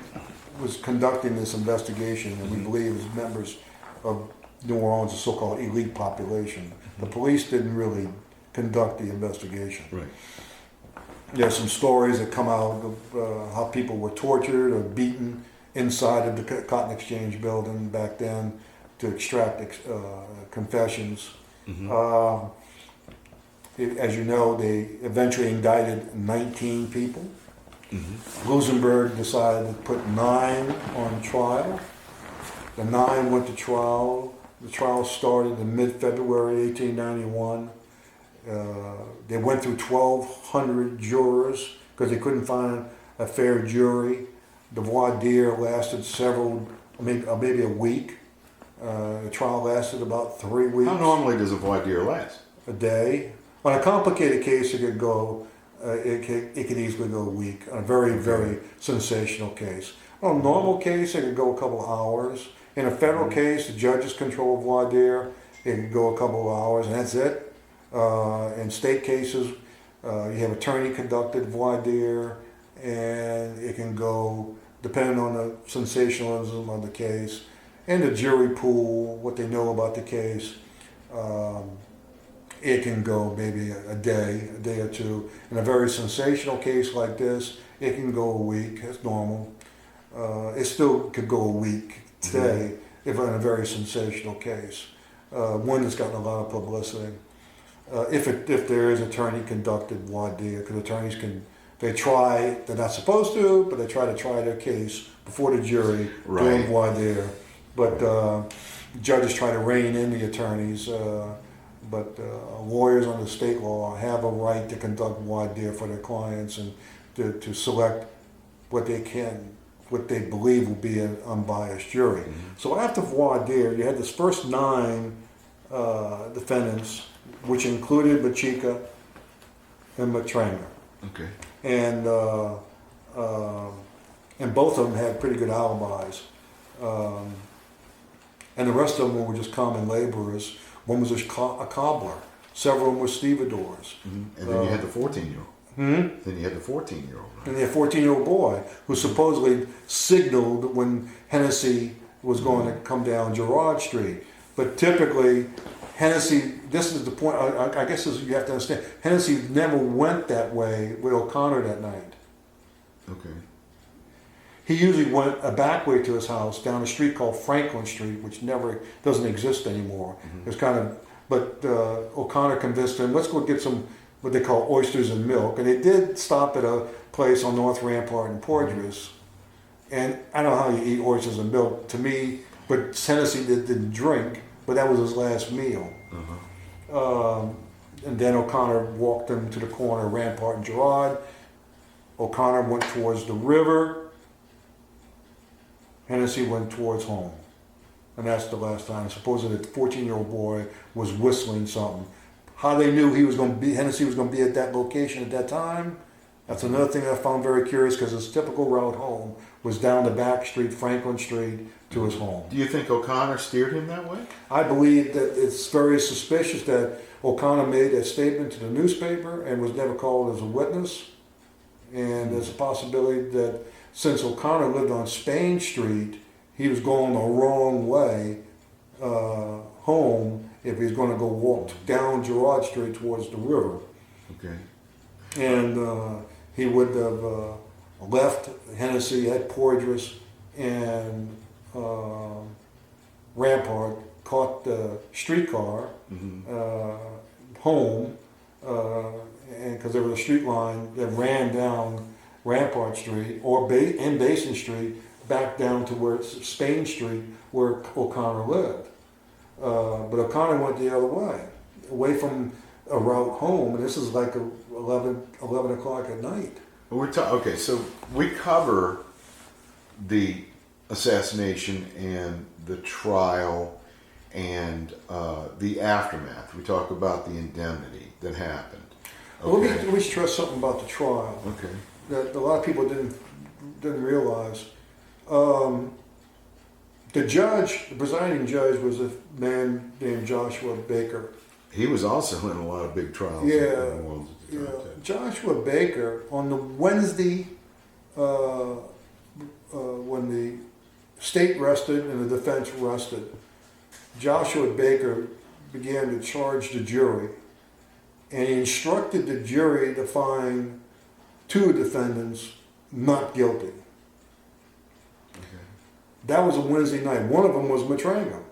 was conducting this investigation, and we believe as members of New Orleans, the so-called elite population. The police didn't really conduct the investigation. Right. There's some stories that come out of how people were tortured or beaten inside of the Cotton Exchange building back then to extract confessions. Mm-hmm. As you know, they eventually indicted 19 people. Mm-hmm. Lusenberg decided to put 9 on trial. The 9 went to trial. The trial started in mid-February 1891. They went through 1,200 jurors because they couldn't find a fair jury. The voir dire lasted maybe a week. The trial lasted about 3 weeks. How normally does a voir dire last? A day. On a complicated case, it could go. It could easily go a week. On a very, very sensational case. On a normal case, it could go a couple of hours. In a federal case, the judges control voir dire. It could go a couple of hours, and that's it. In state cases, you have attorney-conducted voir dire, and it can go, depending on the sensationalism of the case, and the jury pool, what they know about the case. It can go maybe a day or two. In a very sensational case like this, it can go a week. That's normal. It still could go a week today if in a very sensational case. one that's gotten a lot of publicity. If there is attorney-conducted voir dire, because attorneys they're not supposed to, but they try their case before the jury during voir dire. But judges try to rein in the attorneys. But lawyers under state law have a right to conduct voir dire for their clients and to select what they believe will be an unbiased jury. Mm-hmm. So after voir dire, you had this first 9 defendants, which included Machica and Matranga. Okay. And both of them had pretty good alibis. And the rest of them were just common laborers. One was a cobbler. Several of them were stevedores. Mm-hmm. And then you had the 14-year-old. Mm-hmm. Then you had the 14-year-old. Right? And the 14-year-old boy who supposedly signaled when Hennessy was going to come down Girard Street. But typically, Hennessy, this is the point, I guess you have to understand, Hennessy never went that way with O'Connor that night. Okay. He usually went a back way to his house down a street called Franklin Street, which doesn't exist anymore. Mm-hmm. It's but O'Connor convinced him, let's go get some what they call oysters and milk. And they did stop at a place on North Rampart in Poydras. And I don't know how you eat oysters and milk. To me, but Hennessy didn't drink, but that was his last meal. Uh-huh. And then O'Connor walked him to the corner of Rampart and Girard. O'Connor went towards the river. Hennessy went towards home. And that's the last time. Supposedly the 14-year-old boy was whistling something. How they knew Hennessy was going to be at that location at that time, that's another thing I found very curious, because his typical route home was down the back street, Franklin Street, to his home. Do you think O'Connor steered him that way? I believe that it's very suspicious that O'Connor made that statement to the newspaper and was never called as a witness. And there's a possibility that since O'Connor lived on Spain Street, he was going the wrong way home if he was going to go walk down Girard Street towards the river. Okay. And he would have left Hennessy at Poydras and Rampart, caught the streetcar home, and because there was a street line that ran down Rampart Street or in Basin Street back down to where it's Spain Street, where O'Connor lived. But O'Connor went the other way, away from a route home, and this is like 11 o'clock at night. Okay, so we cover the assassination and the trial and the aftermath. We talk about the indemnity that happened. Okay. Well, let me stress something about the trial. Okay. That a lot of people didn't realize. The presiding judge was a man named Joshua Baker. He was also in a lot of big trials. Yeah. Joshua Baker, on the Wednesday when the state rested and the defense rested, Joshua Baker began to charge the jury, and he instructed the jury to find 2 defendants not guilty. That was a Wednesday night. One of them was Matranga,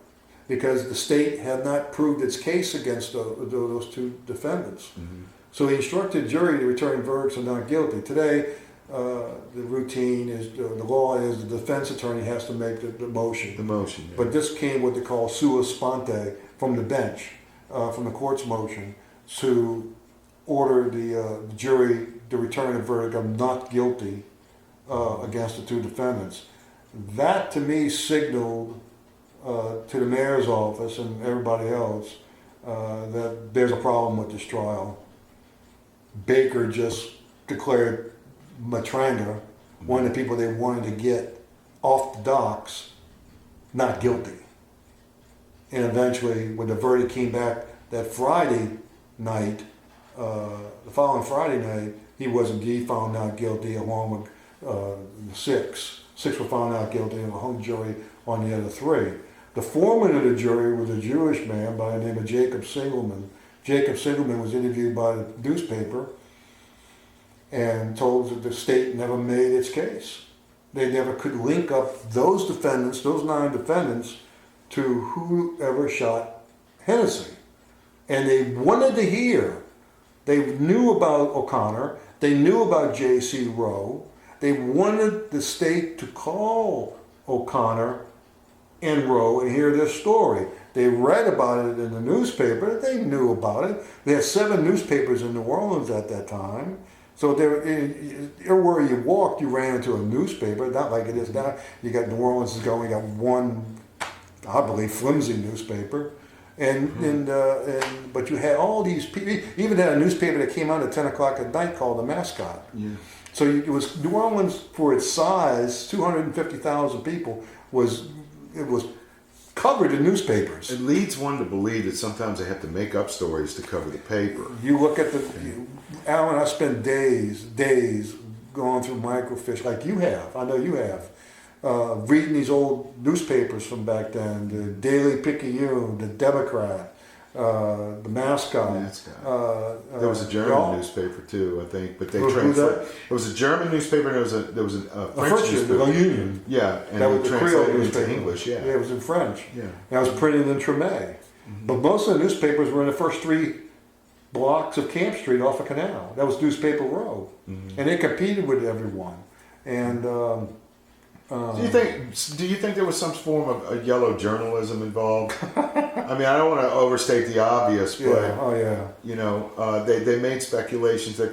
because the state had not proved its case against those 2 defendants. Mm-hmm. So he instructed the jury to return verdicts of not guilty. Today, the routine is, the law is the defense attorney has to make the motion. The motion, yeah. But this came what they call sua sponte from the bench, from the court's motion, to order the jury to return a verdict of not guilty against the 2 defendants. That, to me, signaled to the mayor's office and everybody else that there's a problem with this trial. Baker just declared Matranga, one of the people they wanted to get off the docks, not guilty. And eventually, when the verdict came back that Friday night, the following Friday night, he found not guilty along with 6. 6 were found not guilty, and a hung jury on the other 3. The foreman of the jury was a Jewish man by the name of Jacob Singelman. Jacob Singelman was interviewed by the newspaper and told that the state never made its case. They never could link up those defendants, those 9 defendants, to whoever shot Hennessy. And they wanted to hear. They knew about O'Connor. They knew about J.C. Rowe. They wanted the state to call O'Connor and Rowe and hear their story. They read about it in the newspaper. They knew about it. They had 7 newspapers in New Orleans at that time. So everywhere you walked, you ran into a newspaper. Not like it is now. You got New Orleans is going. You got one, I believe, flimsy newspaper. But you had all these people. You even had a newspaper that came out at 10 o'clock at night called The Mascot. Yeah. So it was New Orleans, for its size, 250,000 people, was covered in newspapers. It leads one to believe that sometimes they have to make up stories to cover the paper. You look at Alan, I spent days going through microfiche like you have. I know you have. Reading these old newspapers from back then, the Daily Picayune, the Democrat, the Mascot. There was a German newspaper too, I think, but they transferred. It was a German newspaper, and there was a French newspaper. The Union. Yeah, and that was they the translated Creole it into newspaper. English. Yeah, it was in French. Yeah, and that was printed in Tremé. But most of the newspapers were in the first 3 blocks of Camp Street off a canal. That was Newspaper Row, and they competed with everyone. And do you think there was some form of a yellow journalism involved? I mean, I don't want to overstate the obvious, but you know, they made speculations that,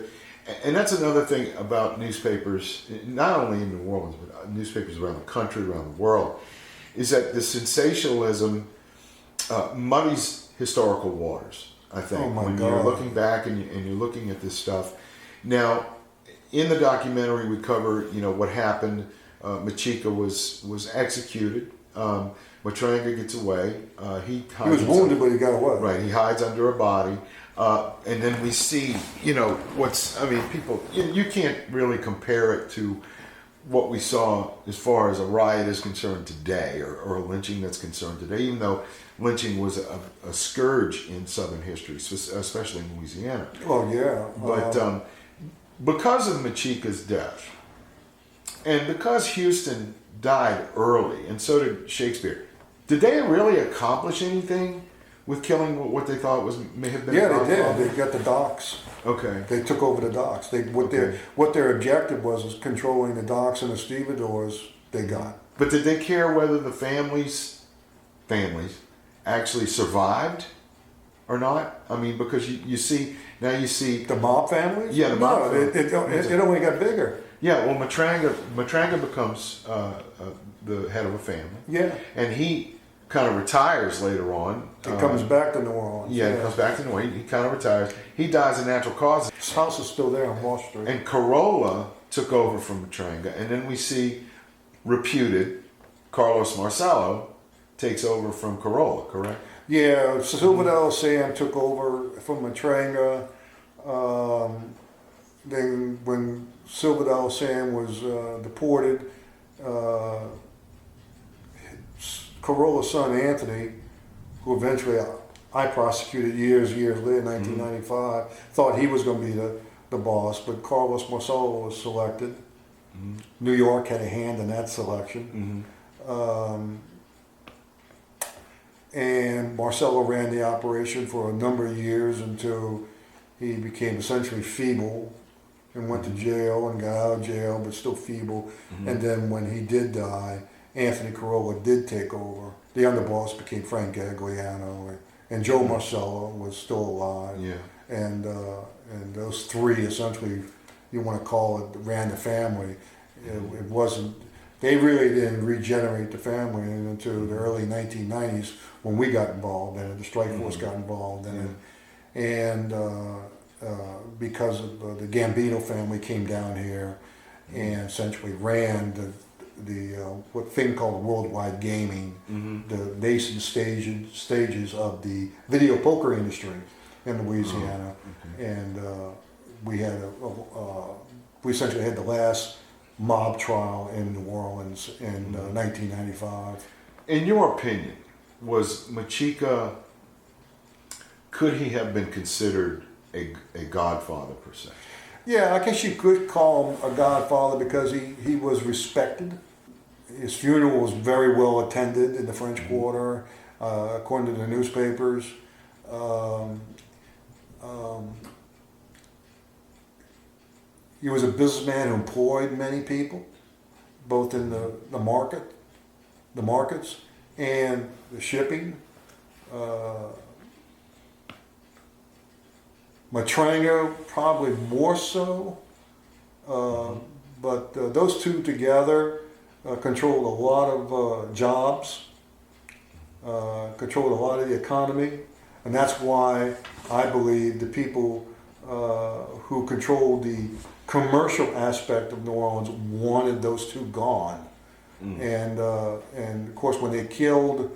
and that's another thing about newspapers, not only in New Orleans but newspapers around the country, around the world, is that the sensationalism muddies historical waters. I think when you're looking back and you're looking at this stuff. Now, in the documentary, we cover what happened. Machika was executed. Matranga gets away. He was wounded, but he got away. Right, he hides under a body, and then we see, people. You can't really compare it to what we saw as far as a riot is concerned today, or a lynching that's concerned today. Even though lynching was a scourge in Southern history, especially in Louisiana. Oh yeah, but because of Machika's death. And because Houston died early, and so did Shakespeare, did they really accomplish anything with killing what they thought may have been? Yeah, they did. They got the docks. Okay. They took over the docks. What their objective was controlling the docks and the stevedores. They got. But did they care whether the families actually survived or not? I mean, because you see the mob families. Yeah, the mob. It only got bigger. Yeah, well, Matranga becomes the head of a family. Yeah. And he kind of retires later on. He comes back to New Orleans. Yeah, he comes back to New Orleans. He kind of retires. He dies of natural causes. His house is still there on Wall Street. And Corolla took over from Matranga. And then we see reputed Carlos Marcello takes over from Corolla, correct? Yeah, Silverdale Sam took over from Matranga. Then when Silverdale Sam was deported, Corolla's son Anthony, who eventually I prosecuted years later, 1995, thought he was going to be the boss, but Carlos Marcello was selected. New York had a hand in that selection. And Marcello ran the operation for a number of years until he became essentially feeble and went to jail and got out of jail, but still feeble. And then when he did die, Anthony Corolla did take over. The underboss became Frank Gagliano, and Joe Marcello was still alive. Yeah. And those 3 essentially, you want to call it, ran the family. It wasn't. They really didn't regenerate the family until the early 1990s when we got involved in it. The strike force got involved in it, and because of the Gambino family came down here and essentially ran the what thing called worldwide gaming, the nascent stages of the video poker industry in Louisiana, and we essentially had the last mob trial in New Orleans in 1995. In your opinion, was Machika, could he have been considered a godfather per se? Yeah, I guess you could call him a godfather because he was respected. His funeral was very well attended in the French Quarter, according to the newspapers. Um, um, he was a businessman who employed many people, both in the markets, and the shipping. Matranga probably more so, but those two together controlled a lot of jobs, controlled a lot of the economy, and that's why I believe the people who controlled the commercial aspect of New Orleans wanted those two gone. And of course, when they killed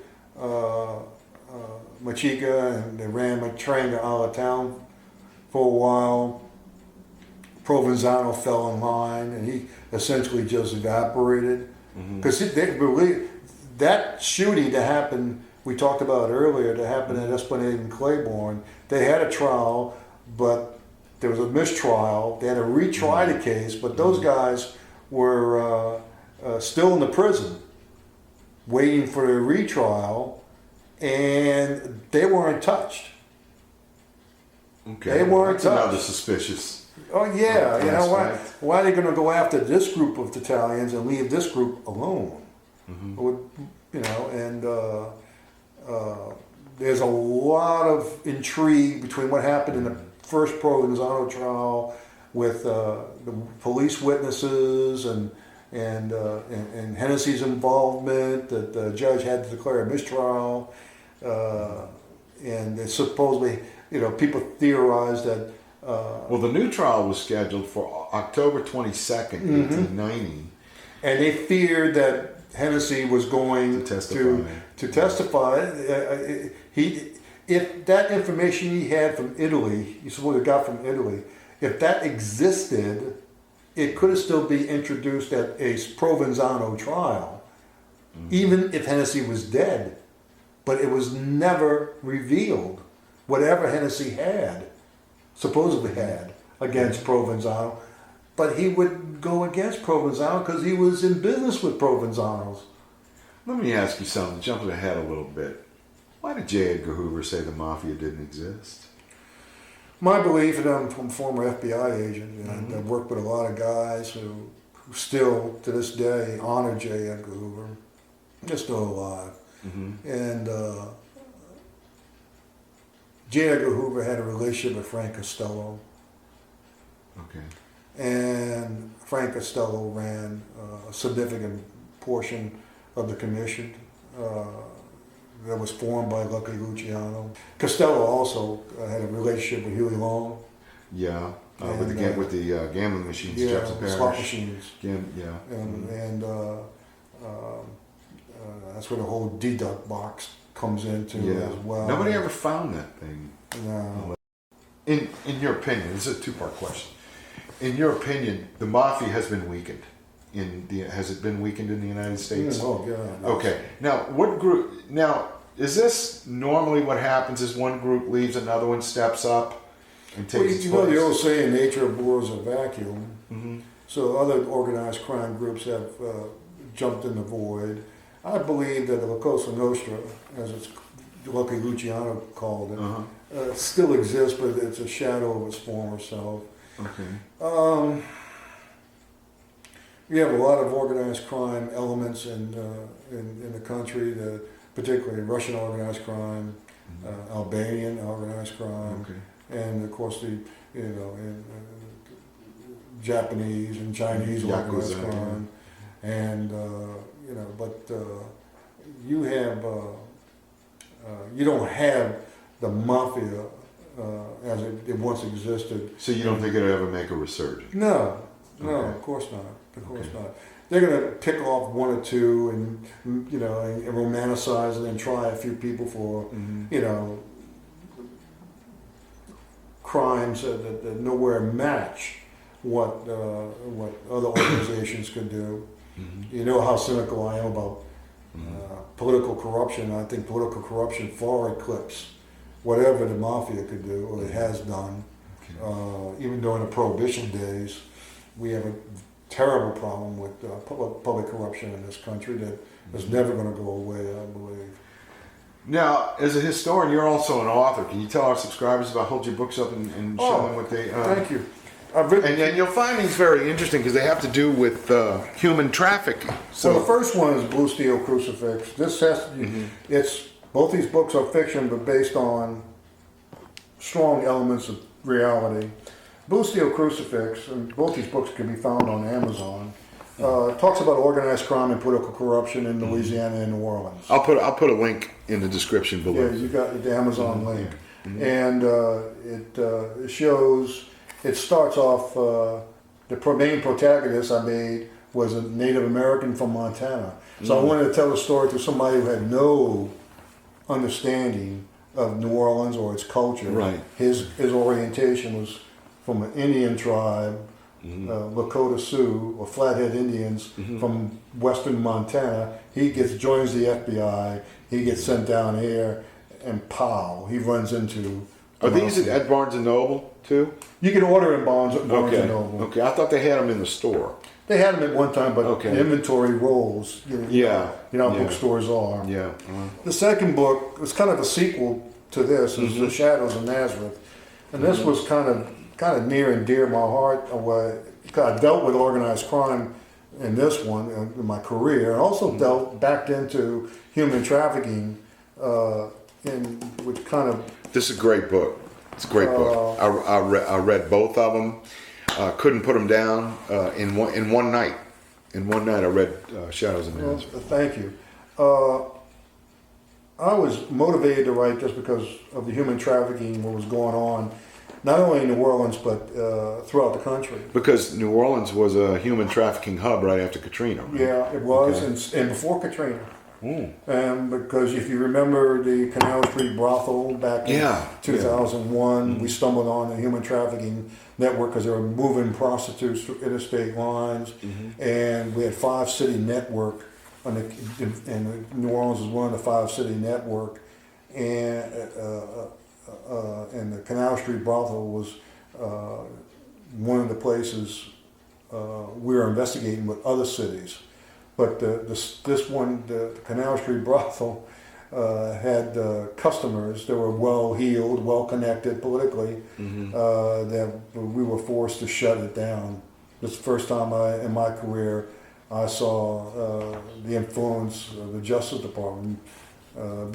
Machica and they ran Matranga out of town for a while, Provenzano fell in line, and he essentially just evaporated. Because they believe that shooting that happened, we talked about earlier, that happened at Esplanade and Claiborne. They had a trial, but there was a mistrial. They had to retry the case, but those guys were still in the prison, waiting for their retrial, and they weren't touched. Okay, they weren't that's touched. another suspicious. Oh yeah, you know aspect. why are they going to go after this group of Italians and leave this group alone? You know, and there's a lot of intrigue between what happened in the first Provenzano trial with the police witnesses and Hennessy's involvement, that the judge had to declare a mistrial, and supposedly, you know, people theorized that. Well, the new trial was scheduled for October 22nd, 1890. And they feared that Hennessy was going to testify. If that information he had from Italy, he supposedly got from Italy, if that existed, it could have still be introduced at a Provenzano trial, even if Hennessy was dead. But it was never revealed, whatever Hennessy supposedly had against Provenzano. But he would go against Provenzano because he was in business with Provenzanos. Let me ask you something, jumping ahead a little bit. Why did J. Edgar Hoover say the Mafia didn't exist? My belief, and I'm a former FBI agent, and I've worked with a lot of guys who still, to this day, honor J. Edgar Hoover. They're still alive. And J. Edgar Hoover had a relationship with Frank Costello. Okay. And Frank Costello ran a significant portion of the commission that was formed by Lucky Luciano. Costello also had a relationship with Huey Long. Yeah, with the gambling machines, Jefferson Parish. Slot machines. And that's where the whole deduct box comes into as well. Nobody ever found that thing. No. In your opinion, this is a two-part question. In your opinion, the Mafia has been weakened. Has it been weakened in the United States? Oh, yeah. Okay. Now, what group? Now, is this normally what happens? Is one group leaves, another one steps up and takes its place? You know the old saying, "Nature of war is a vacuum." So other organized crime groups have jumped in the void. I believe that the La Cosa Nostra, as it's Lucky Luciano called it, still exists, but it's a shadow of its former self. Okay. We have a lot of organized crime elements in the country, particularly Russian organized crime, Albanian organized crime, and of course Japanese and Chinese organized crime, and but you have you don't have the Mafia as it once existed. So you don't think it'll ever make a resurgence? No, of course not. Of course not. They're going to pick off one or two and romanticize it and try a few people for crimes that nowhere match what other organizations could do. You know how cynical I am about political corruption. I think political corruption far eclipses whatever the Mafia could do or it has done. Even during the Prohibition days, we have a terrible problem with public corruption in this country that is never going to go away, I believe. Now, as a historian, you're also an author. Can you tell our subscribers about hold your books up and show them what they? Thank you. I've written, and you'll find these very interesting because they have to do with human trafficking. So the first one is Blue Steel Crucifix. This has to, it's both these books are fiction, but based on strong elements of reality. Blue Steel Crucifix, and both these books can be found on Amazon. Talks about organized crime and political corruption in Louisiana and New Orleans. I'll put a link in the description below. Yeah, you got the Amazon link, and it shows. It starts off. The main protagonist I made was a Native American from Montana, so I wanted to tell the story to somebody who had no understanding of New Orleans or its culture. Right. His orientation was from an Indian tribe, Lakota Sioux or Flathead Indians from western Montana. He joins the FBI. He gets sent down here, and pow, he runs into. Are these at Barnes and Noble too? You can order in Barnes and Noble. Okay, I thought they had them in the store. They had them at one time, but the inventory rolls. You know how bookstores are. Yeah. The second book was kind of a sequel to this. Is The Shadows of Nazareth, and this was kind of near and dear to my heart. I dealt with organized crime in this one in my career, and also backed into human trafficking, which kind of. This is a great book. It's a great book. I read both of them. Couldn't put them down in one night. In one night, I read Shadows of Nazareth. Thank you. I was motivated to write just because of the human trafficking, what was going on, not only in New Orleans but throughout the country. Because New Orleans was a human trafficking hub right after Katrina. Right? Yeah, it was, and before Katrina. And because if you remember the Canal Street brothel back in 2001, we stumbled on a human trafficking network because they were moving prostitutes through interstate lines, and we had 5-city network, and New Orleans was one of the 5-city network, and the Canal Street brothel was one of the places we were investigating with other cities. But this one, the Canal Street brothel, had customers that were well-heeled, well-connected politically, that we were forced to shut it down. This is the first time in my career I saw the influence of the Justice Department or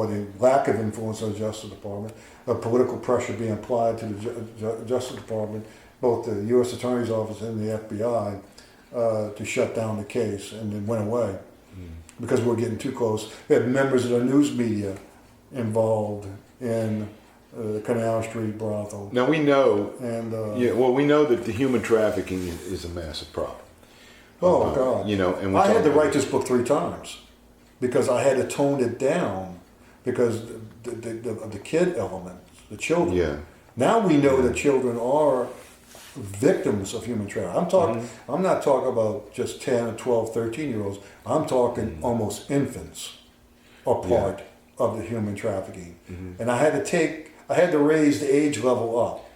the lack of influence of the Justice Department, of political pressure being applied to the Justice Department, both the U.S. Attorney's Office and the FBI, to shut down the case, and it went away because we were getting too close. We had members of the news media involved in the Canal Street brothel. Now we know, we know that the human trafficking is a massive problem. Oh God! And I had to write this book 3 times because I had to tone it down because of the kid element, the children. Yeah. Now we know that children are victims of human trafficking. I'm not talking about just 10 or 12, 13-year-olds. I'm talking almost infants are part of the human trafficking. And I had to raise the age level up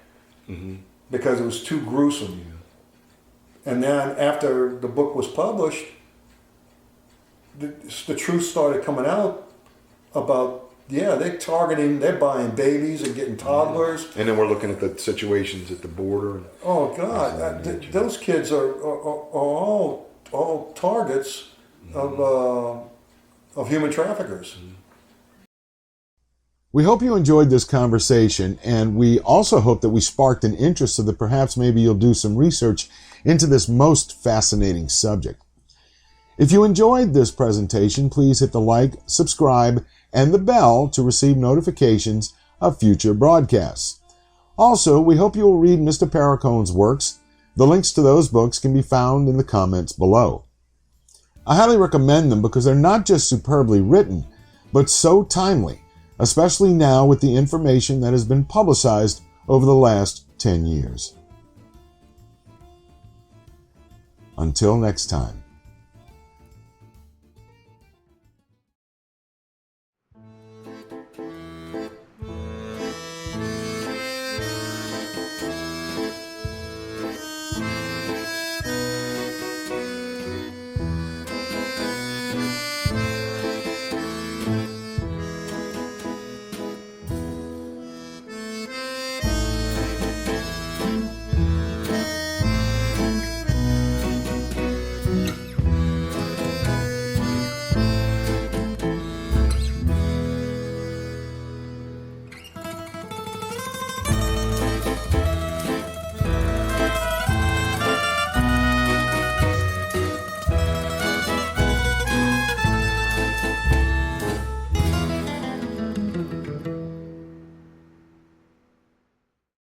because it was too gruesome. And then after the book was published, the truth started coming out about they're buying babies and getting toddlers. And then we're looking at the situations at the border. Oh God, those kids are all targets of human traffickers. We hope you enjoyed this conversation, and we also hope that we sparked an interest so that perhaps maybe you'll do some research into this most fascinating subject. If you enjoyed this presentation, please hit the like, subscribe, and the bell to receive notifications of future broadcasts. Also, we hope you will read Mr. Perricone's works. The links to those books can be found in the comments below. I highly recommend them because they're not just superbly written, but so timely, especially now with the information that has been publicized over the last 10 years. Until next time.